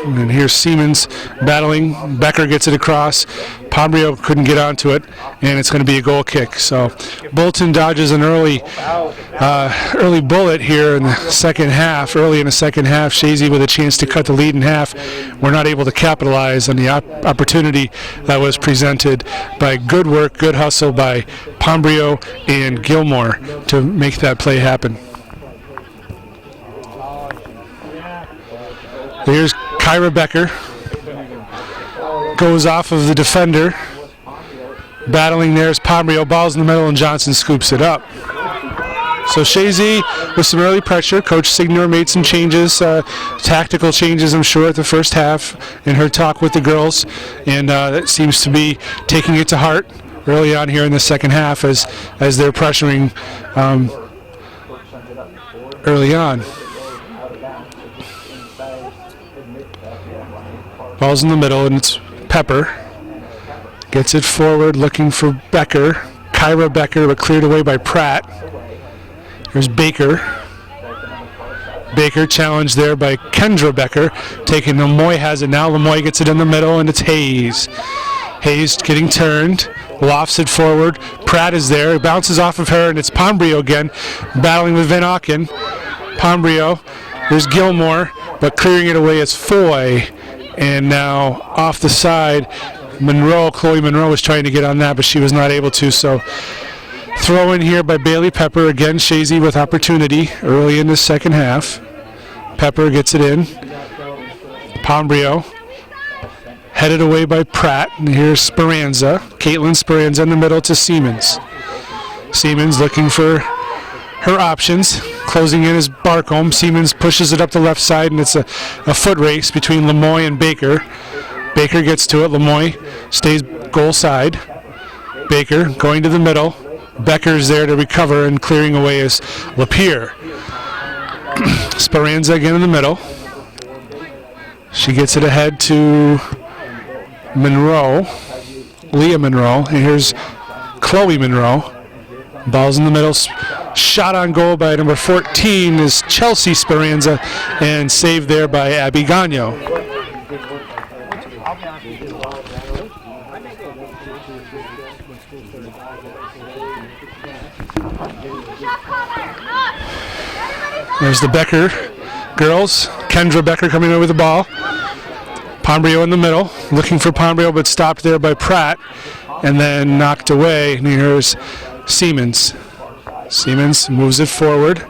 And here's Siemens battling. Becker gets it across. Pombrio couldn't get onto it, and it's going to be a goal kick. So Bolton dodges an early bullet here in the second half. Early in the second half, Chazy with a chance to cut the lead in half. We're not able to capitalize on the opportunity that was presented by good work, good hustle by Pombrio and Gilmore to make that play happen. Here's Kyra Becker. Goes off of the defender. Battling there is Pombrio. Ball's in the middle, and Johnson scoops it up. So Chazy with some early pressure. Coach Signor made some changes, tactical changes, I'm sure, at the first half in her talk with the girls, and that seems to be taking it to heart. early on here in the second half as they're pressuring early on. Ball's in the middle, and it's Pepper. Gets it forward, looking for Becker. Kyra Becker, but cleared away by Pratt. Here's Baker. Baker challenged there by Kendra Becker. Taking Lemoy has it now. Lemoy gets it in the middle, and it's Hayes. Hayes getting turned. Lofts it forward. Pratt is there. It bounces off of her, and it's Pombrio again, battling with Van Auken. Pombrio. There's Gilmore, but clearing it away is Foy. And now off the side, Chloe Monroe was trying to get on that, but she was not able to. So throw in here by Bailey Pepper. Again, Chazy with opportunity early in the second half. Pepper gets it in. Pombrio. Headed away by Pratt. And here's Speranza. Caitlin Speranza in the middle to Siemens. Siemens looking for her options. Closing in is Barcombe. Siemens pushes it up the left side, and it's a foot race between Lemoy and Baker. Baker gets to it. Lemoy stays goal side. Baker going to the middle. Becker's there to recover, and clearing away is Lapierre. Speranza again in the middle. She gets it ahead to Monroe, Leah Monroe, and here's Chloe Monroe. Ball's in the middle. Shot on goal by number 14 is Chelsea Speranza, and saved there by Abby Gagno. There's the Becker girls. Kendra Becker coming over the ball. Pombrio in the middle, looking for Pombrio, but stopped there by Pratt, and then knocked away. And here's Siemens. Siemens moves it forward.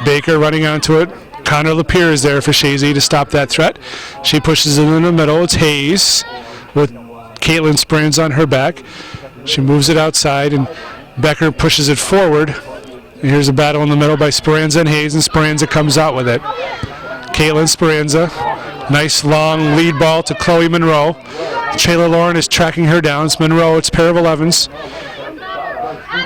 Baker running onto it. Connor Lapierre is there for Chazy to stop that threat. She pushes it in the middle. It's Hayes with Caitlin Speranza on her back. She moves it outside, and Becker pushes it forward. And here's a battle in the middle by Speranza and Hayes, and Speranza comes out with it. Caitlin Speranza. Nice long lead ball to Chloe Monroe. Shayla Lauren is tracking her down. It's Monroe. It's pair of 11s.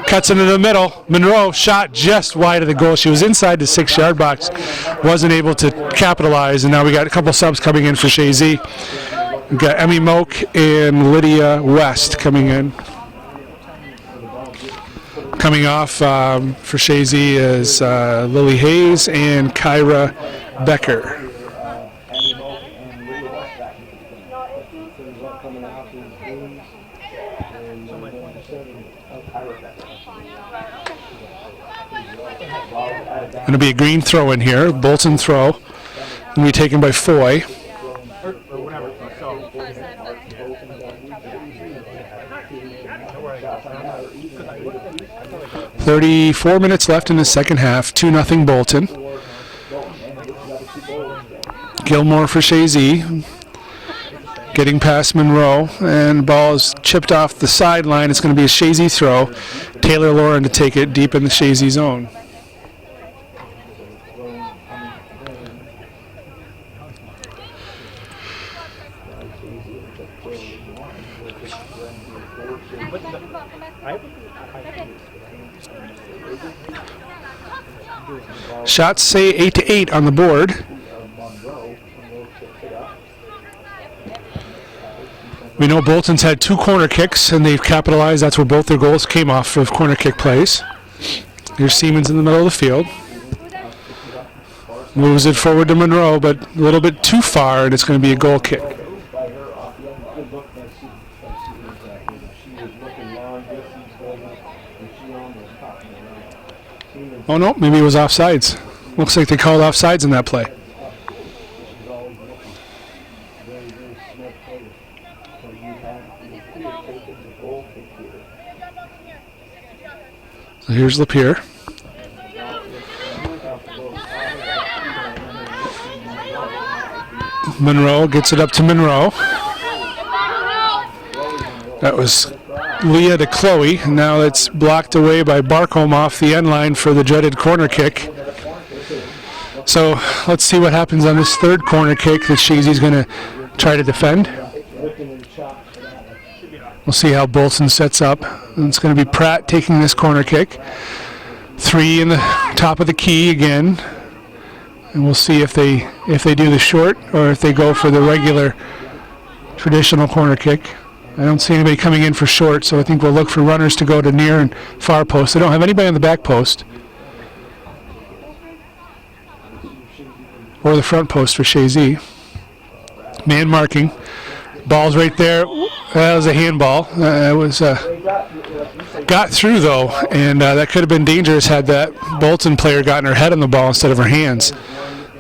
Cuts into the middle. Monroe shot just wide of the goal. She was inside the 6-yard box. Wasn't able to capitalize. And now we got a couple subs coming in for Chazy. We've got Emmy Moak and Lydia West coming in. Coming off for Chazy is Lily Hayes and Kyra Becker. Going to be a green throw in here. Bolton throw. Going to be taken by Foy. 34 minutes left in the second half. 2-0 Bolton. Gilmore for Chazy. Getting past Monroe, and ball is chipped off the sideline. It's going to be a Chazy throw. Taylor Lauren to take it deep in the Chazy zone. Shots say 8-8 on the board. We know Bolton's had 2 corner kicks, and they've capitalized. That's where both their goals came off of corner kick plays. Here's Siemens in the middle of the field. Moves it forward to Monroe, but a little bit too far, and it's going to be a goal kick. Oh no, maybe it was offsides. Looks like they called offsides in that play. So here's Lapierre. Monroe gets it up to Monroe. That was Leah to Chloe. And now it's blocked away by Barcombe off the end line for the dreaded corner kick. So let's see what happens on this third corner kick that Chazy's going to try to defend. We'll see how Bolton sets up. And it's going to be Pratt taking this corner kick. 3 in the top of the key again. And we'll see if they do the short or if they go for the regular traditional corner kick. I don't see anybody coming in for short, so I think we'll look for runners to go to near and far post. They don't have anybody on the back post or the front post for Chazy. Man marking. Ball's right there. That was a handball. It was got through though, and that could have been dangerous had that Bolton player gotten her head on the ball instead of her hands.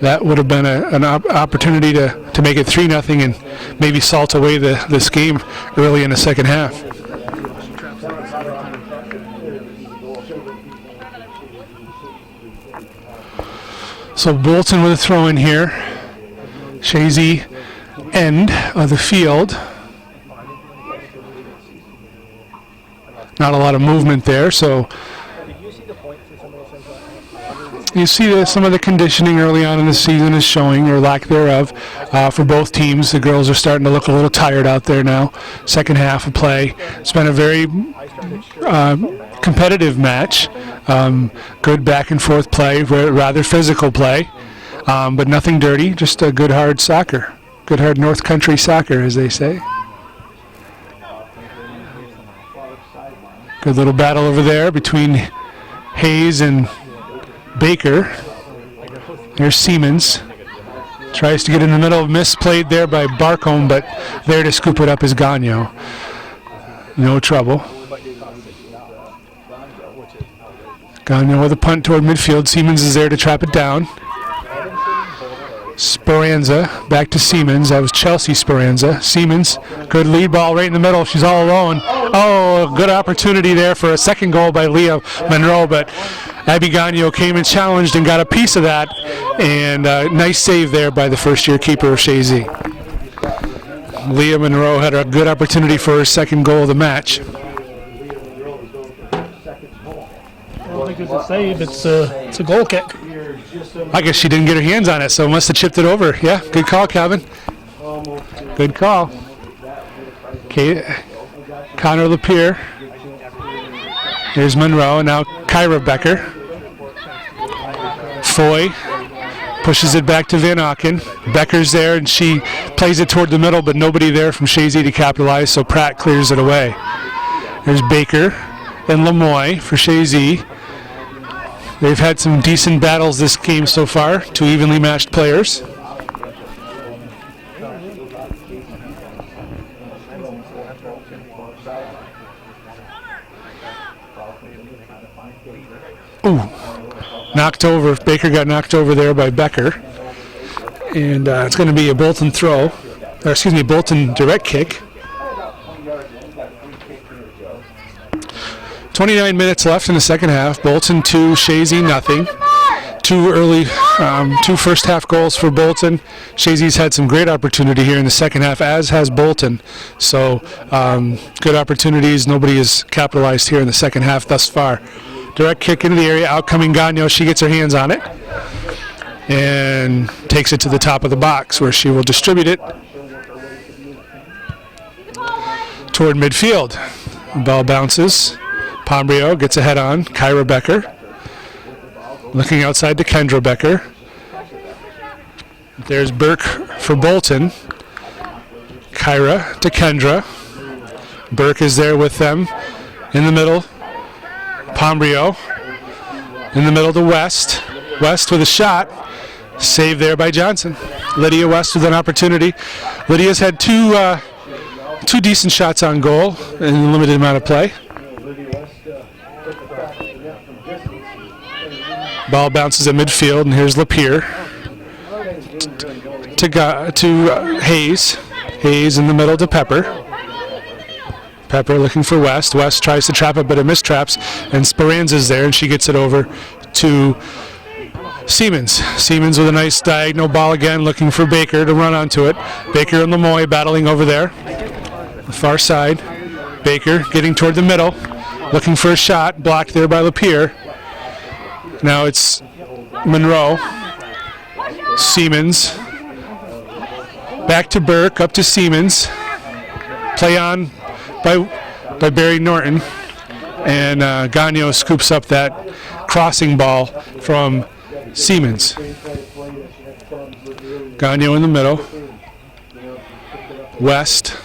That would have been an opportunity to make it 3-0 and maybe salt away this game early in the second half. So Bolton with a throw in here. Chazy end of the field. Not a lot of movement there, so you see some of the conditioning early on in the season is showing, or lack thereof, for both teams. The girls are starting to look a little tired out there now. Second half of play. It's been a very competitive match. Good back and forth play, rather physical play, but nothing dirty, just a good hard soccer. Good hard North Country soccer, as they say. Good little battle over there between Hayes and Baker. There's Siemens. Tries to get in the middle, misplayed there by Barcombe, but there to scoop it up is Gagnon. No trouble. Gagnon with a punt toward midfield. Siemens is there to trap it down. Speranza back to Siemens. That was Chelsea Speranza. Siemens, good lead ball right in the middle. She's all alone. Oh, good opportunity there for a second goal by Leah Monroe, but Abby Gagnon came and challenged and got a piece of that. And nice save there by the first-year keeper of Chazy. Leah Monroe had a good opportunity for her second goal of the match. I don't think it's a save. It's a goal kick. I guess she didn't get her hands on it, so must have chipped it over. Yeah, good call, Calvin. Good call. Connor Lapierre. Here's Monroe, now Kyra Becker. Foy pushes it back to Van Auken. Becker's there, and she plays it toward the middle, but nobody there from Chazy to capitalize, so Pratt clears it away. There's Baker and Lemoy for Chazy. They've had some decent battles this game so far, 2 evenly matched players. Ooh, knocked over. Baker got knocked over there by Becker. And it's going to be a Bolton throw, or excuse me, Bolton direct kick. 29 minutes left in the second half. Bolton 2, Chazy nothing. 2 first half goals for Bolton. Chazy's had some great opportunity here in the second half, as has Bolton. So good opportunities. Nobody has capitalized here in the second half thus far. Direct kick into the area, outcoming Gagnon. She gets her hands on it and takes it to the top of the box, where she will distribute it toward midfield. The ball bounces. Pombrio gets a head on. Kyra Becker. Looking outside to Kendra Becker. There's Burke for Bolton. Kyra to Kendra. Burke is there with them. In the middle, Pombrio. In the middle to West. West with a shot. Saved there by Johnson. Lydia West with an opportunity. Lydia's had two decent shots on goal in a limited amount of play. Ball bounces at midfield, and here's Lapierre to Hayes. Hayes in the middle to Pepper. Pepper looking for West. West tries to trap it, but it mistraps, and Speranza's there, and she gets it over to Siemens. Siemens with a nice diagonal ball again, looking for Baker to run onto it. Baker and Lemoy battling over there. The far side. Baker getting toward the middle, looking for a shot, blocked there by Lapierre. Now it's Monroe. Siemens. Back to Burke, up to Siemens. Play on by Barry Norton, and Gagnon scoops up that crossing ball from Siemens. Gagnon in the middle. West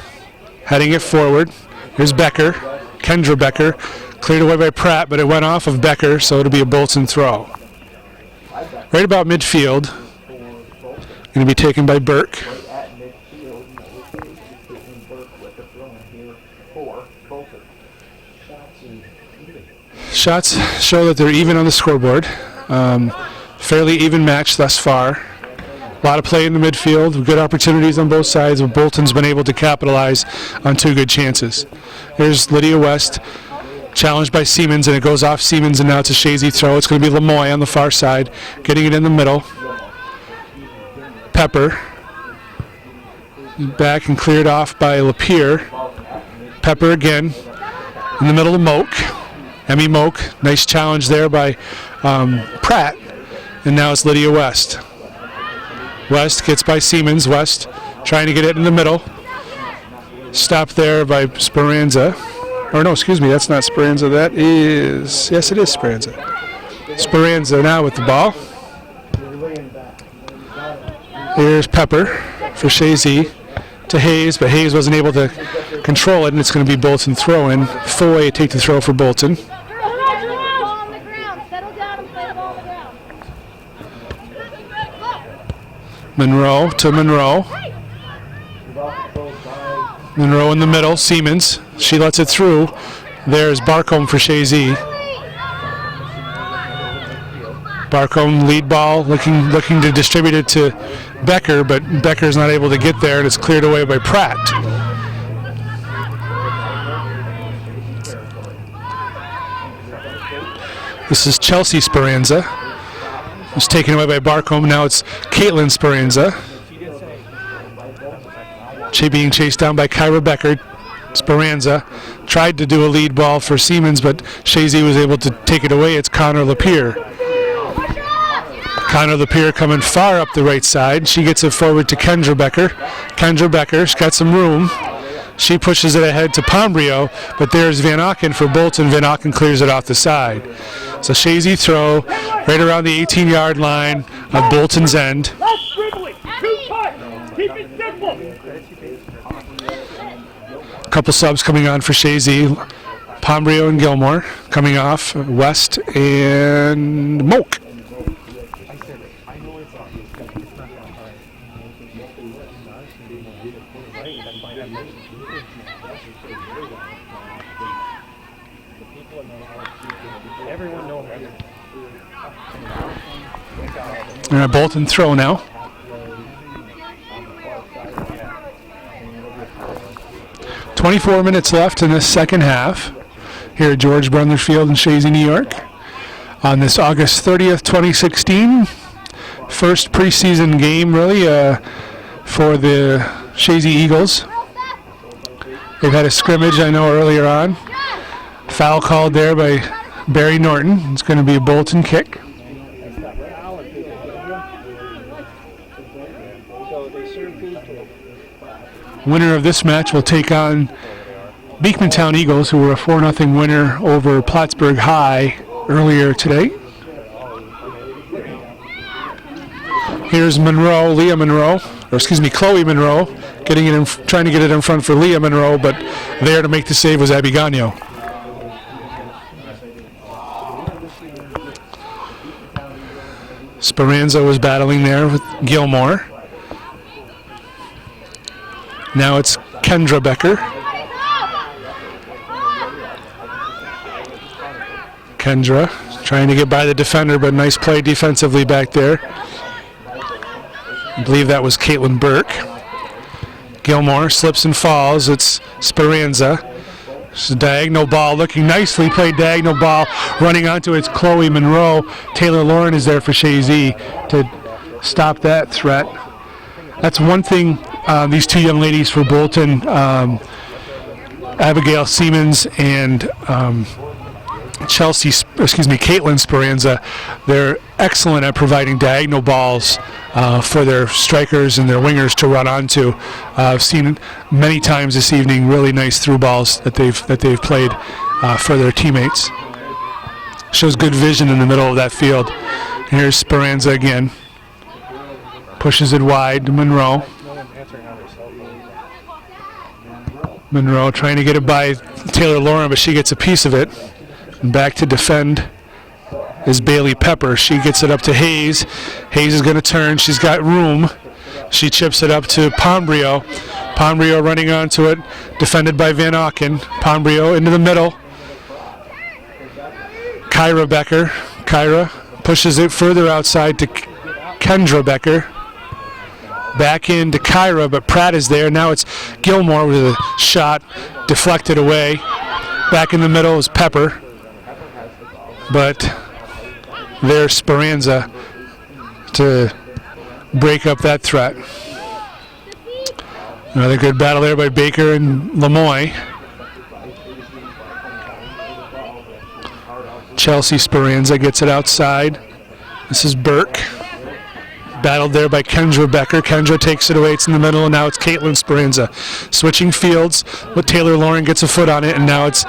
heading it forward. Here's Becker, Kendra Becker, cleared away by Pratt, but it went off of Becker, so it'll be a Bolton throw. Right about midfield, going to be taken by Burke. Shots show that they're even on the scoreboard. Fairly even match thus far. A lot of play in the midfield, good opportunities on both sides, but Bolton's been able to capitalize on 2 good chances. Here's Lydia West, challenged by Siemens, and it goes off Siemens, and now it's a Chazy throw. It's going to be Lemoy on the far side, getting it in the middle. Pepper, back and cleared off by Lapierre. Pepper again, in the middle of Moak. Emmy Moak, nice challenge there by Pratt, and now it's Lydia West. West gets by Siemens. West trying to get it in the middle. Stopped there by Speranza. Or no, excuse me, that's not Speranza. That is, yes, it is Speranza. Speranza now with the ball. Here's Pepper for Chazy to Hayes, but Hayes wasn't able to control it, and it's going to be Bolton throw-in. Foy take the throw for Bolton. Monroe to Monroe. Monroe in the middle, Siemens. She lets it through. There's Barcombe for Chazy. Barcombe lead ball, looking to distribute it to Becker, but Becker's not able to get there, and it's cleared away by Pratt. This is Chelsea Speranza. It's taken away by Barcombe. Now it's Caitlin Speranza. Being chased down by Kyra Becker. Speranza tried to do a lead ball for Siemens, but Chazy was able to take it away. It's Connor Lapierre. Connor Lapierre coming far up the right side. She gets it forward to Kendra Becker. Kendra Becker's got some room. She pushes it ahead to Pombrio, but there's Van Auken for Bolton. Van Auken clears it off the side. So Chazy throw right around the 18-yard line of Bolton's end. A couple subs coming on for Chazy. Pombrio and Gilmore coming off. West and Moak. And a Bolton throw now. .24 minutes left in this second half here at George Brendler Field in Chazy, New York. On this August 30th, 2016. First preseason game, really, for the Chazy Eagles. They've had a scrimmage, I know, earlier on. Foul called there by Barry Norton. It's going to be a Bolton kick. Winner of this match will take on Beekmantown Eagles, who were a 4-0 winner over Plattsburgh High earlier today. Here's Monroe, Chloe Monroe, getting it trying to get it in front for Leah Monroe, but there to make the save was Abby Gagnon. Speranza was battling there with Gilmore. Now it's Kendra Becker. Kendra trying to get by the defender, but nice play defensively back there. I believe that was Caitlin Burke. Gilmore slips and falls. It's Speranza. It's a diagonal ball, looking nicely played diagonal ball, running onto it's Chloe Monroe. Taylor Lauren is there for Chazy to stop that threat. That's one thing these two young ladies for Bolton, Abigail Siemens and Caitlin Speranza, they're excellent at providing diagonal balls for their strikers and their wingers to run onto. I've seen many times this evening really nice through balls that they've played for their teammates. Shows good vision in the middle of that field. Here's Speranza again. Pushes it wide to Monroe. Monroe trying to get it by Taylor Lauren, but she gets a piece of it. And back to defend is Bailey Pepper. She gets it up to Hayes. Hayes is going to turn. She's got room. She chips it up to Pombrio. Pombrio running onto it, defended by Van Auken. Pombrio into the middle. Kyra Becker. Kyra pushes it further outside to Kendra Becker. Back into Kyra, but Pratt is there. Now it's Gilmore with a shot deflected away. Back in the middle is Pepper. But there's Speranza to break up that threat. Another good battle there by Baker and Lemoy. Chelsea Speranza gets it outside. This is Burke. Battled there by Kendra Becker. Kendra takes it away. It's in the middle, and now it's Caitlin Speranza. Switching fields, but Taylor Lauren gets a foot on it, and now it's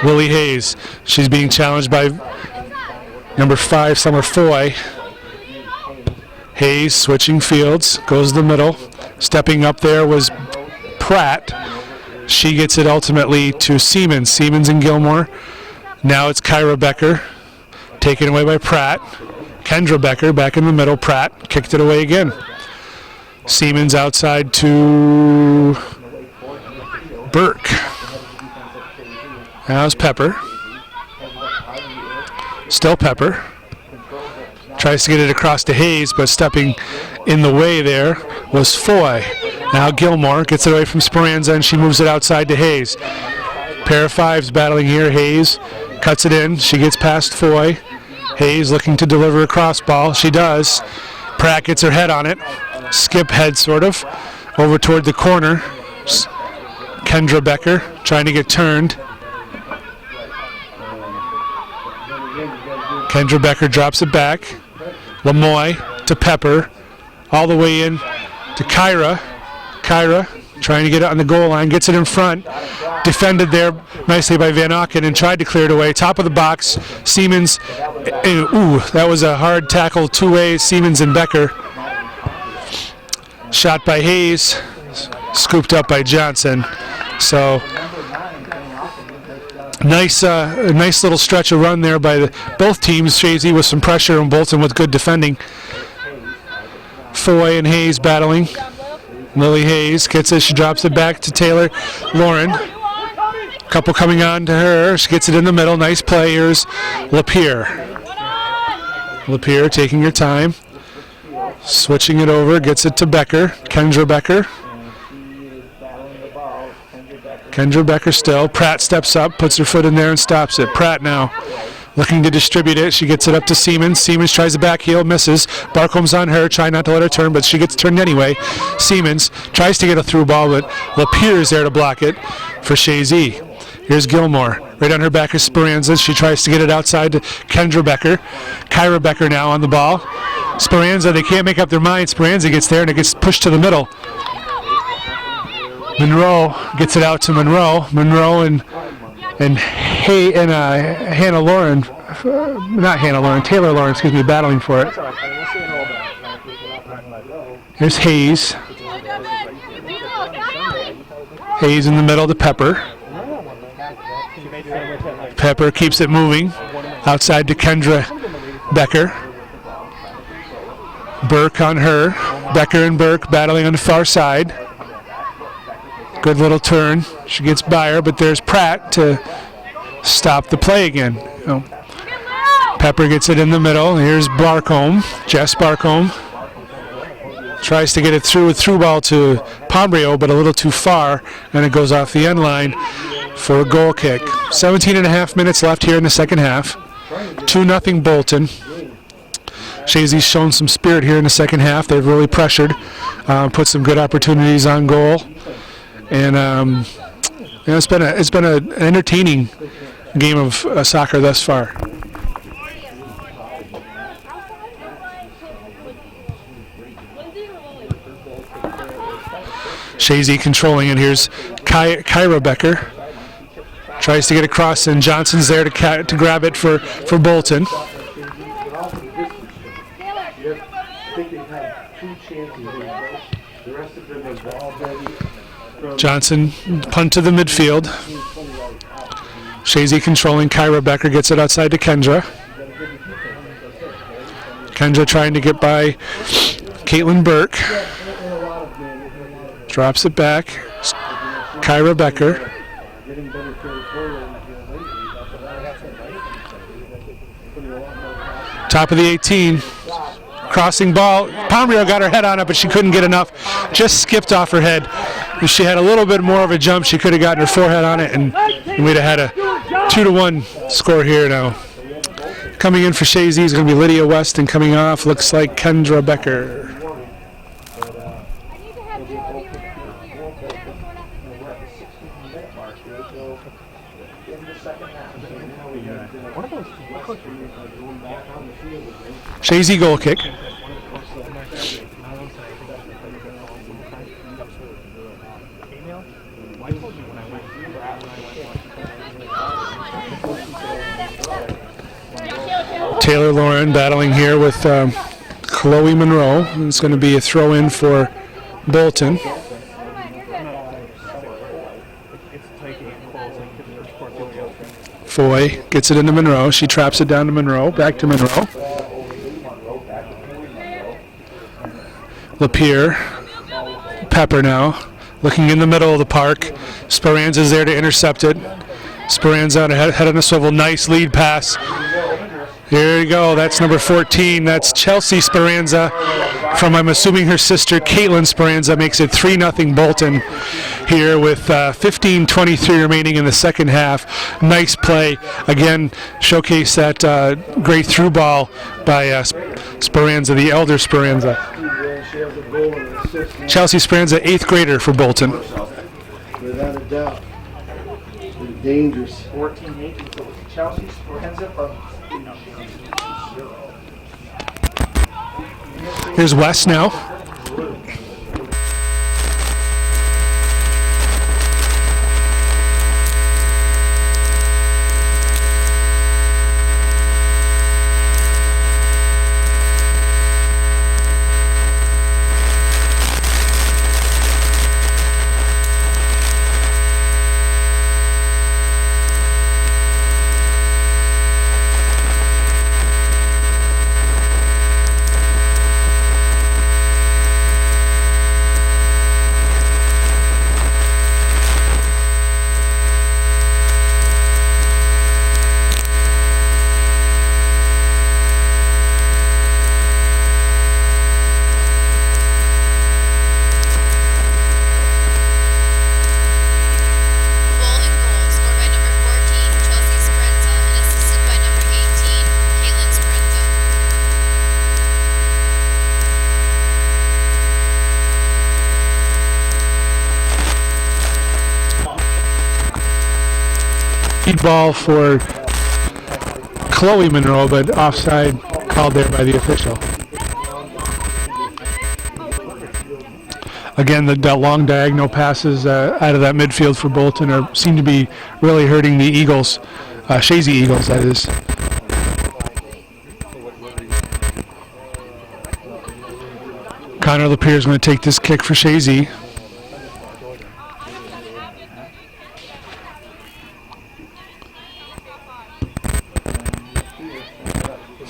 Lily Hayes. She's being challenged by number 5, Summer Foy. Hayes switching fields, goes to the middle. Stepping up there was Pratt. She gets it ultimately to Siemens. Siemens and Gilmore. Now it's Kyra Becker. Taken away by Pratt. Kendra Becker back in the middle. Pratt kicked it away again. Siemens outside to Burke. Now it's Pepper. Still Pepper. Tries to get it across to Hayes, but stepping in the way there was Foy. Now Gilmore gets it away from Speranza, and she moves it outside to Hayes. Pair of fives battling here. Hayes cuts it in. She gets past Foy. Hayes looking to deliver a cross ball. She does. Pratt gets her head on it. Skip head, sort of, over toward the corner. Kendra Becker trying to get turned. Kendra Becker drops it back. Lemoy to Pepper. All the way in to Kyra. Kyra trying to get it on the goal line. Gets it in front. Defended there nicely by Van Auken and tried to clear it away. Top of the box, Siemens. Ooh, that was a hard tackle, two ways, Siemens and Becker. Shot by Hayes, scooped up by Johnson. So, nice little stretch of run there by both teams. Chazy with some pressure and Bolton with good defending. Foy and Hayes battling. Lily Hayes gets it, she drops it back to Taylor Lauren. Couple coming on to her. She gets it in the middle. Nice play. Here's Lapierre. Lapierre taking her time. Switching it over. Gets it to Becker. Kendra Becker. Kendra Becker still. Pratt steps up. Puts her foot in there and stops it. Pratt now looking to distribute it. She gets it up to Siemens. Siemens tries the back heel. Misses. Barcomb's on her. Trying not to let her turn, but she gets turned anyway. Siemens tries to get a through ball, but Lapierre's there to block it for Chazy. Here's Gilmore. Right on her back is Speranza. She tries to get it outside to Kendra Becker. Kyra Becker now on the ball. Speranza, they can't make up their mind. Speranza gets there and it gets pushed to the middle. Monroe gets it out to Monroe. Monroe and Hannah Lauren, not Hannah Lauren, Taylor Lauren, excuse me, battling for it. Here's Hayes. Hayes in the middle to Pepper. Pepper keeps it moving outside to Kendra Becker. Burke on her. Becker and Burke battling on the far side. Good little turn. She gets by her, but there's Pratt to stop the play again. Pepper gets it in the middle. Here's Barcombe, Jess Barcombe. Tries to get it through ball to Pombrio, but a little too far, and it goes off the end line for a goal kick. 17 and a half minutes left here in the second half. 2-0 Bolton. Chazy's shown some spirit here in the second half. They've really pressured, put some good opportunities on goal, and it's been an entertaining game of soccer thus far. Chazy controlling it. Here's Kyra Becker. Tries to get across, and Johnson's there to grab it for Bolton. Johnson punt to the midfield. Chazy controlling. Kyra Becker gets it outside to Kendra. Kendra trying to get by Caitlin Burke. Drops it back. Kyra Becker. Top of the 18. Crossing ball. Palmero got her head on it, but she couldn't get enough. Just skipped off her head. If she had a little bit more of a jump, she could have gotten her forehead on it, and we'd have had a 2-1 score here now. Coming in for Chazy is going to be Lydia West, and coming off looks like Kendra Becker. Chazy goal kick. Taylor Lauren battling here with Chloe Monroe. It's going to be a throw in for Bolton. Foy gets it into Monroe. She traps it down to Monroe. Back to Monroe. Lapierre. Pepper now. Looking in the middle of the park. Speranza's there to intercept it. Speranza head on a swivel. Nice lead pass. Here you go. That's number 14. That's Chelsea Speranza from, I'm assuming, her sister Caitlin Speranza. Makes it 3-0 Bolton here with 15:23 remaining in the second half. Nice play. Again, showcase that great through ball by Speranza, the elder Speranza. Chelsea Speranza, 8th grader for Bolton. Without a doubt. Dangerous. 14-8 for Chelsea Speranza from. Here's West now. Ball for Chloe Monroe, but offside called there by the official. Again, the long diagonal passes out of that midfield for Bolton seem to be really hurting the Eagles, Chazy Eagles, that is. Connor Lapierre is going to take this kick for Chazy.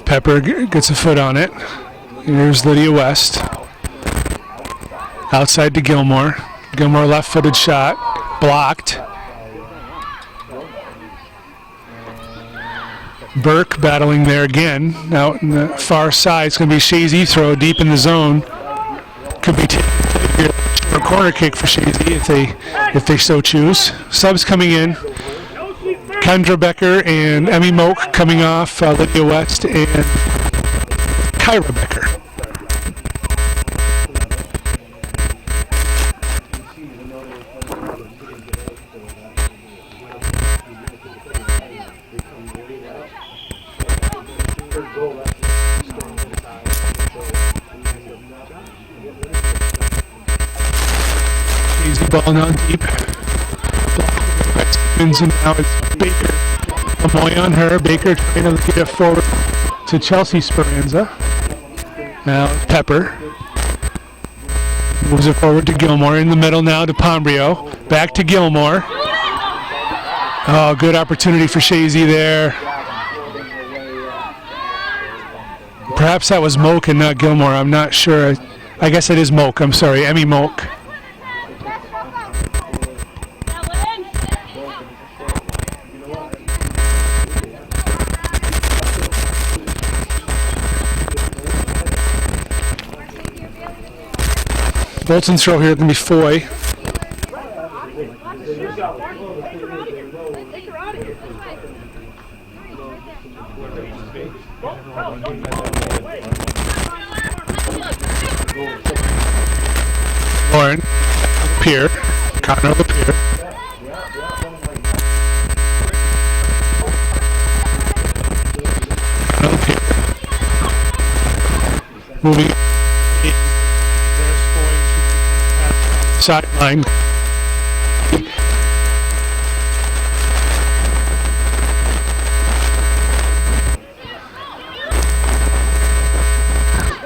Pepper gets a foot on it. Here's Lydia West. Outside to Gilmore. Gilmore left-footed shot. Blocked. Burke battling there again. Out in the far side. It's going to be Chazy throw deep in the zone. Could be a corner kick for Chazy if they so choose. Subs coming in. Kendra Becker and Emmy Moak coming off, Lydia West and Kyra Becker. Chazy ball now deep. And now it's Baker. Lamoy on her. Baker trying to get it forward to Chelsea Speranza. Now it's Pepper. Moves it forward to Gilmore. In the middle now to Pombrio. Back to Gilmore. Oh, good opportunity for Chazy there. Perhaps that was Moak and not Gilmore. I'm not sure. I guess it is Moak. I'm sorry. Emmy Moak. Bolton's throw here can be Foy. Lauren, Pier, Connor Pier. Moving sideline.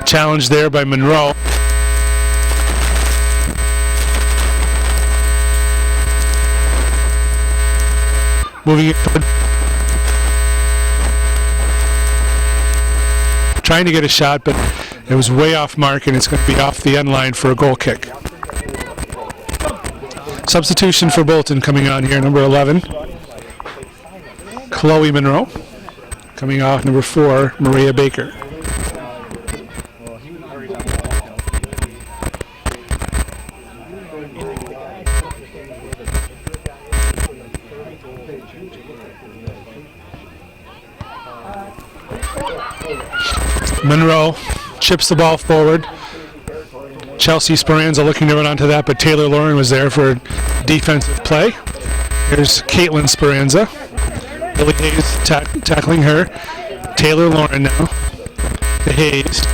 Challenge there by Monroe. Moving it, trying to get a shot, but it was way off mark, and it's going to be off the end line for a goal kick. Substitution for Bolton coming on here, number 11, Chloe Monroe. Coming off, number 4, Maria Baker. Monroe chips the ball forward. Chelsea Speranza looking to run onto that, but Taylor Lauren was there for defensive play. Here's Caitlin Speranza. Lily Hayes tackling her. Taylor Lauren now. To Hayes.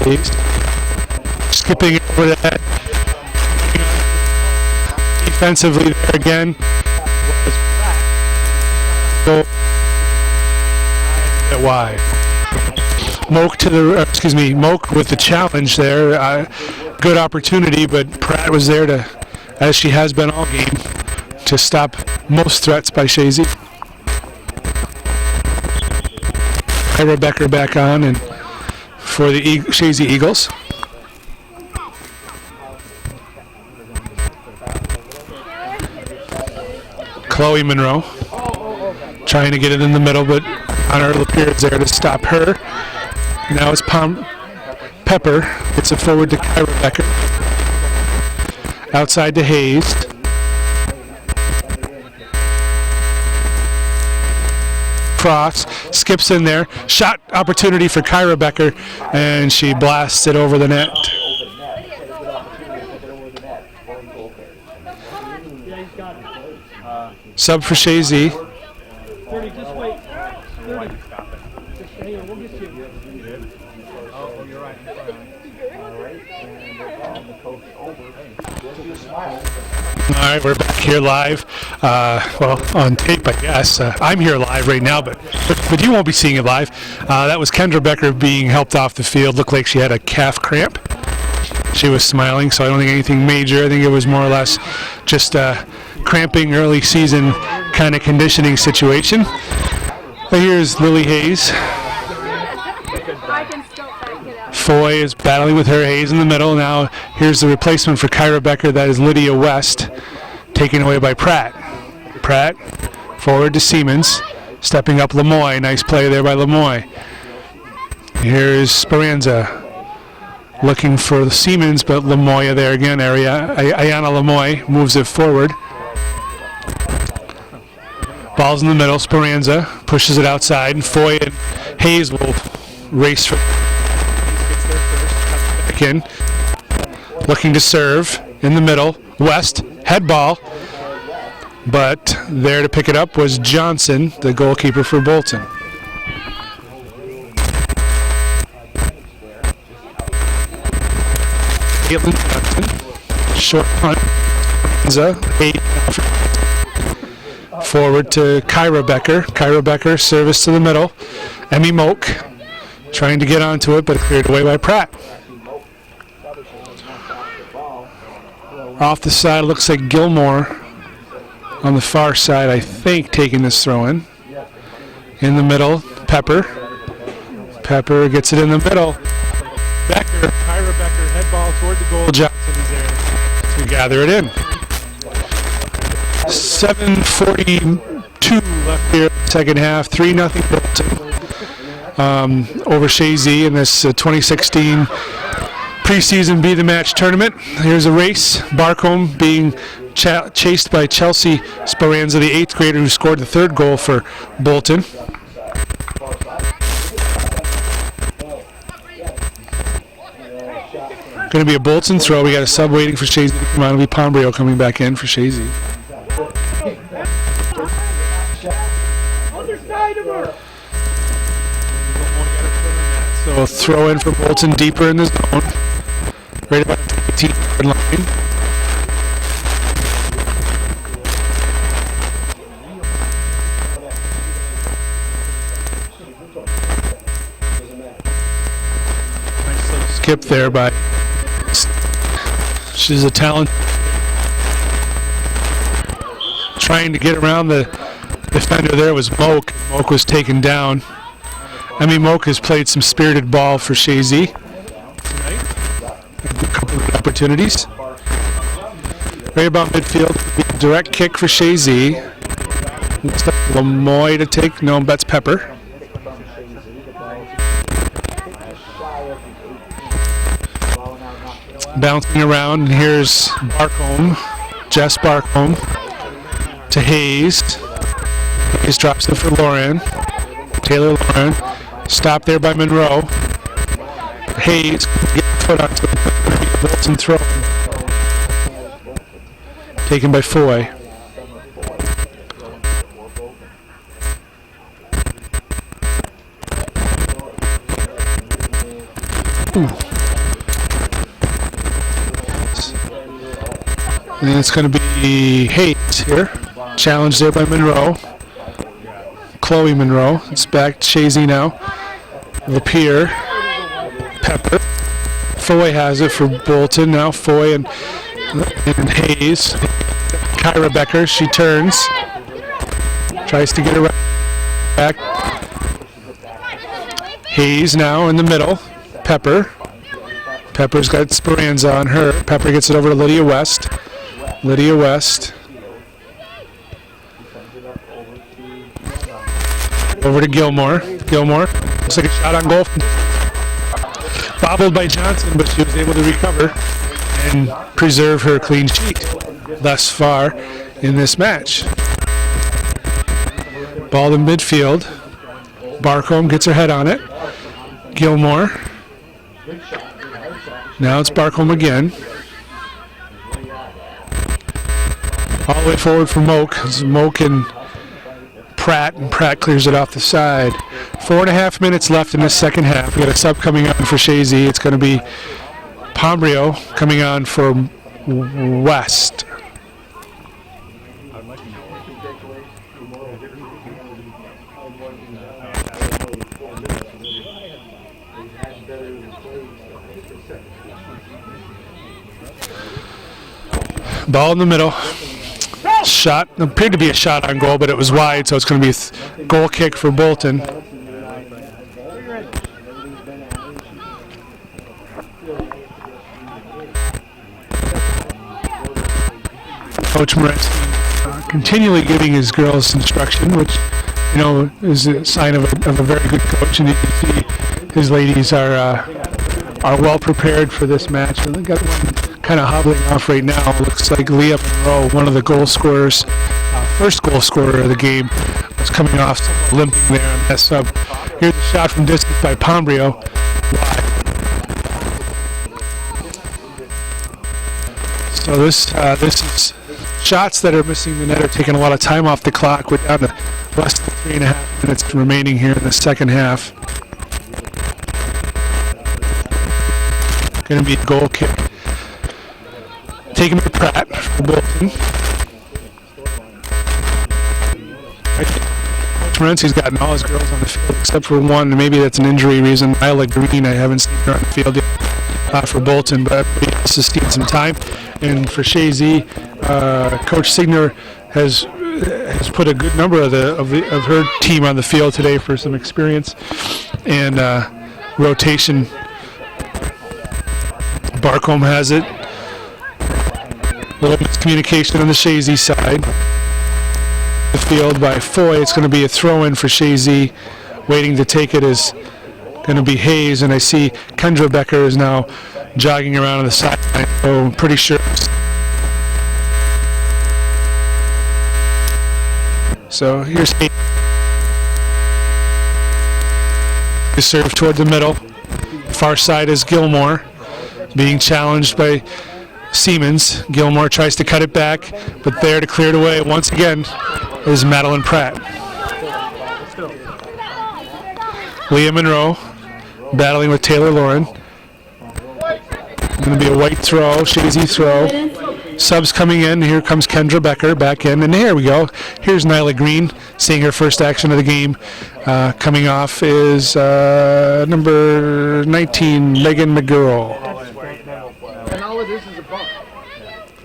Hayes. Skipping over that. Defensively there again. Go wide. Moak Moak with the challenge there. Good opportunity, but Pratt was there to, as she has been all game, to stop most threats by Chazy. Ira Becker back on and for the Chazy Eagles. Chloe Monroe trying to get it in the middle, but Honor Lapierre's there to stop her. Now it's Pepper. Gets it forward to Kyra Becker. Outside to Hayes. Cross. Skips in there. Shot opportunity for Kyra Becker, and she blasts it over the net. Sub for Chazy. 30, just wait. 30. Hey, we'll get you. Oh, you're right. All right, we're back here live. Well, on tape, I guess. I'm here live right now, but you won't be seeing it live. That was Kendra Becker being helped off the field. Looked like she had a calf cramp. She was smiling, so I don't think anything major. I think it was more or less just cramping early season kind of conditioning situation. But here's Lily Hayes. Foy is battling with her. Hayes in the middle. Now here's the replacement for Kyra Becker. That is Lydia West, taken away by Pratt. Pratt forward to Siemens, stepping up Lamoy. Nice play there by Lamoy. Here's Speranza looking for the Siemens, but Lamoya there again. Ayana Lamoy moves it forward. Ball's in the middle. Speranza pushes it outside, and Foy and Hayes will race for. Back in, looking to serve in the middle. West head ball, but there to pick it up was Johnson, the goalkeeper for Bolton. Caitlin Johnson short punt. Forward to Kyra Becker. Kyra Becker, service to the middle. Emmy Moak trying to get onto it, but cleared away by Pratt. Off the side, looks like Gilmore on the far side, I think, taking this throw in. In the middle, Pepper. Pepper gets it in the middle. Becker, Kyra Becker, head ball toward the goal. Johnson is there to gather it in. 7:42 left here, second half. 3-0 Bolton over Chazy in this 2016 preseason Be the Match tournament. Here's a race. Barcombe being chased by Chelsea Speranza, the 8th grader who scored the 3rd goal for Bolton. Going to be a Bolton throw. We got a sub waiting for Chazy to come on. It'll be Pombrio coming back in for Chazy. So throw in for Bolton deeper in the zone. Right about the 18-yard line. Nice little skip there by... She's a talent. Trying to get around the defender there was Moak. Moak was taken down. I mean, Moak has played some spirited ball for Chazy tonight. A couple of opportunities. Right about midfield. Direct kick for Chazy. Looks like Lemoy to take. No, that's Pepper. Bouncing around, and here's Barcombe. Jess Barcombe to Hayes. Hayes drops it for Lauren. Taylor Lauren. Stopped there by Monroe. Hayes get the foot onto the Bolton throw. Taken by Foy. Ooh. And it's going to be Hayes here. Challenged there by Monroe. Chloe Monroe. It's back to Chazy now. Lapierre. Pepper. Foy has it for Bolton. Now Foy and Hayes. Kyra Becker. She turns. Tries to get around back. Hayes now in the middle. Pepper. Pepper's got Speranza on her. Pepper gets it over to Lydia West. Lydia West. Over to Gilmore. Gilmore. Looks like a shot on goal. Bobbled by Johnson, but she was able to recover and preserve her clean sheet thus far in this match. Ball in midfield. Barcombe gets her head on it. Gilmore. Now it's Barcombe again. All the way forward for Moak. It's Moak and Pratt clears it off the side. 4.5 minutes left in the second half. We got a sub coming on for Chazy. It's going to be Pombrio coming on for West. Ball in the middle. Shot, appeared to be a shot on goal, but it was wide, so it's going to be a goal kick for Bolton. Coach Moretz continually giving his girls instruction, which, you know, is a sign of a very good coach, and you can see his ladies are well prepared for this match. And they got one kind of hobbling off right now. Looks like Leah Monroe, one of the goal scorers, first goal scorer of the game, was coming off limping there on that sub. Here's the shot from distance by Pombrio. So this is shots that are missing the net are taking a lot of time off the clock. We're down to less than 3.5 minutes remaining here in the second half. Going to be a goal kick Taking to Pratt for Bolton. Morency's gotten all his girls on the field except for one, and maybe that's an injury reason. Isla Green, I haven't seen her on the field yet for Bolton, but everybody else has seen some time. And for Chazy, Coach Signer has put a good number of her team on the field today for some experience and rotation. Barcombe has it. A little miscommunication on the Chazy side. The field by Foy. It's going to be a throw-in for Chazy. Waiting to take it is going to be Hayes, and I see Kendra Becker is now jogging around on the sideline. So I'm pretty sure. So here's Hayes. Serve toward the middle. Far side is Gilmore, being challenged by Siemens. Gilmore tries to cut it back, but there to clear it away once again is Madeline Pratt. Leah Monroe battling with Taylor Lauren. Going to be a white throw, Chazy throw. Subs coming in. Here comes Kendra Becker back in, and there we go. Here's Nyla Green seeing her first action of the game. Coming off is number 19, Megan McGurl. And all of this is a bump.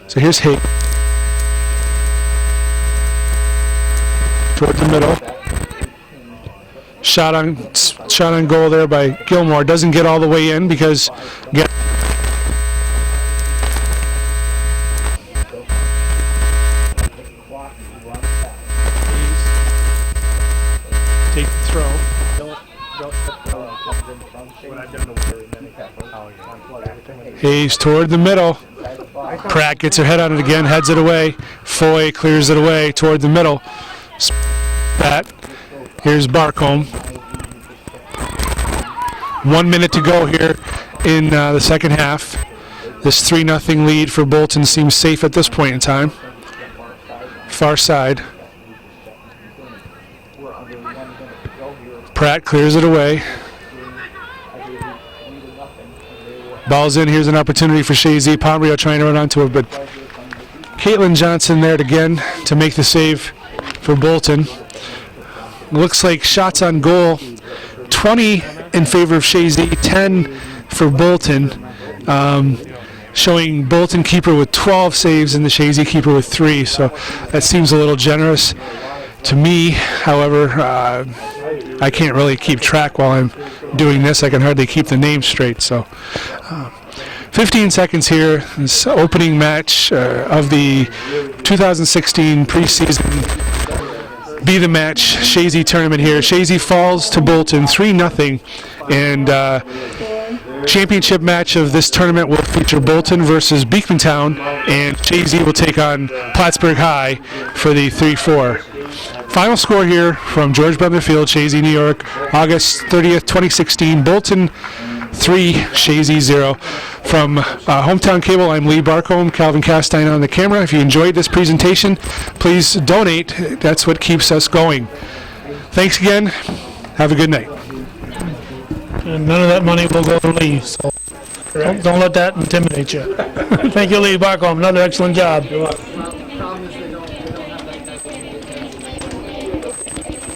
So here's Hayes. Toward the middle. Shot on goal there by Gilmore. Doesn't get all the way in because take the throw. Hayes toward the middle. Pratt gets her head on it again, heads it away. Foy clears it away toward the middle. That. Here's Barcombe. 1 minute to go here in the second half. This 3-0 lead for Bolton seems safe at this point in time. Far side. Pratt clears it away. Ball's in. Here's an opportunity for Chazy. Pombrio trying to run onto it, but Caitlin Johnson there again to make the save for Bolton. Looks like shots on goal, 20 in favor of Chazy, 10 for Bolton. Showing Bolton keeper with 12 saves and the Chazy keeper with 3. So that seems a little generous to me. However, I can't really keep track while I'm doing this. I can hardly keep the names straight. So 15 seconds here. This opening match of the 2016 preseason Be the Match Chazy tournament here. Chazy falls to Bolton 3-0, and championship match of this tournament will feature Bolton versus Beekmantown, and Chazy will take on Plattsburgh High for the 3-4. Final score here from George Brendler Field, Chazy, New York, August 30th, 2016. Bolton 3, Chazy 0. From Hometown Cable, I'm Lee Barcombe, Calvin Castine on the camera. If you enjoyed this presentation, please donate. That's what keeps us going. Thanks again. Have a good night. And none of that money will go to Lee, so don't let that intimidate you. Thank you, Lee Barcombe. Another excellent job.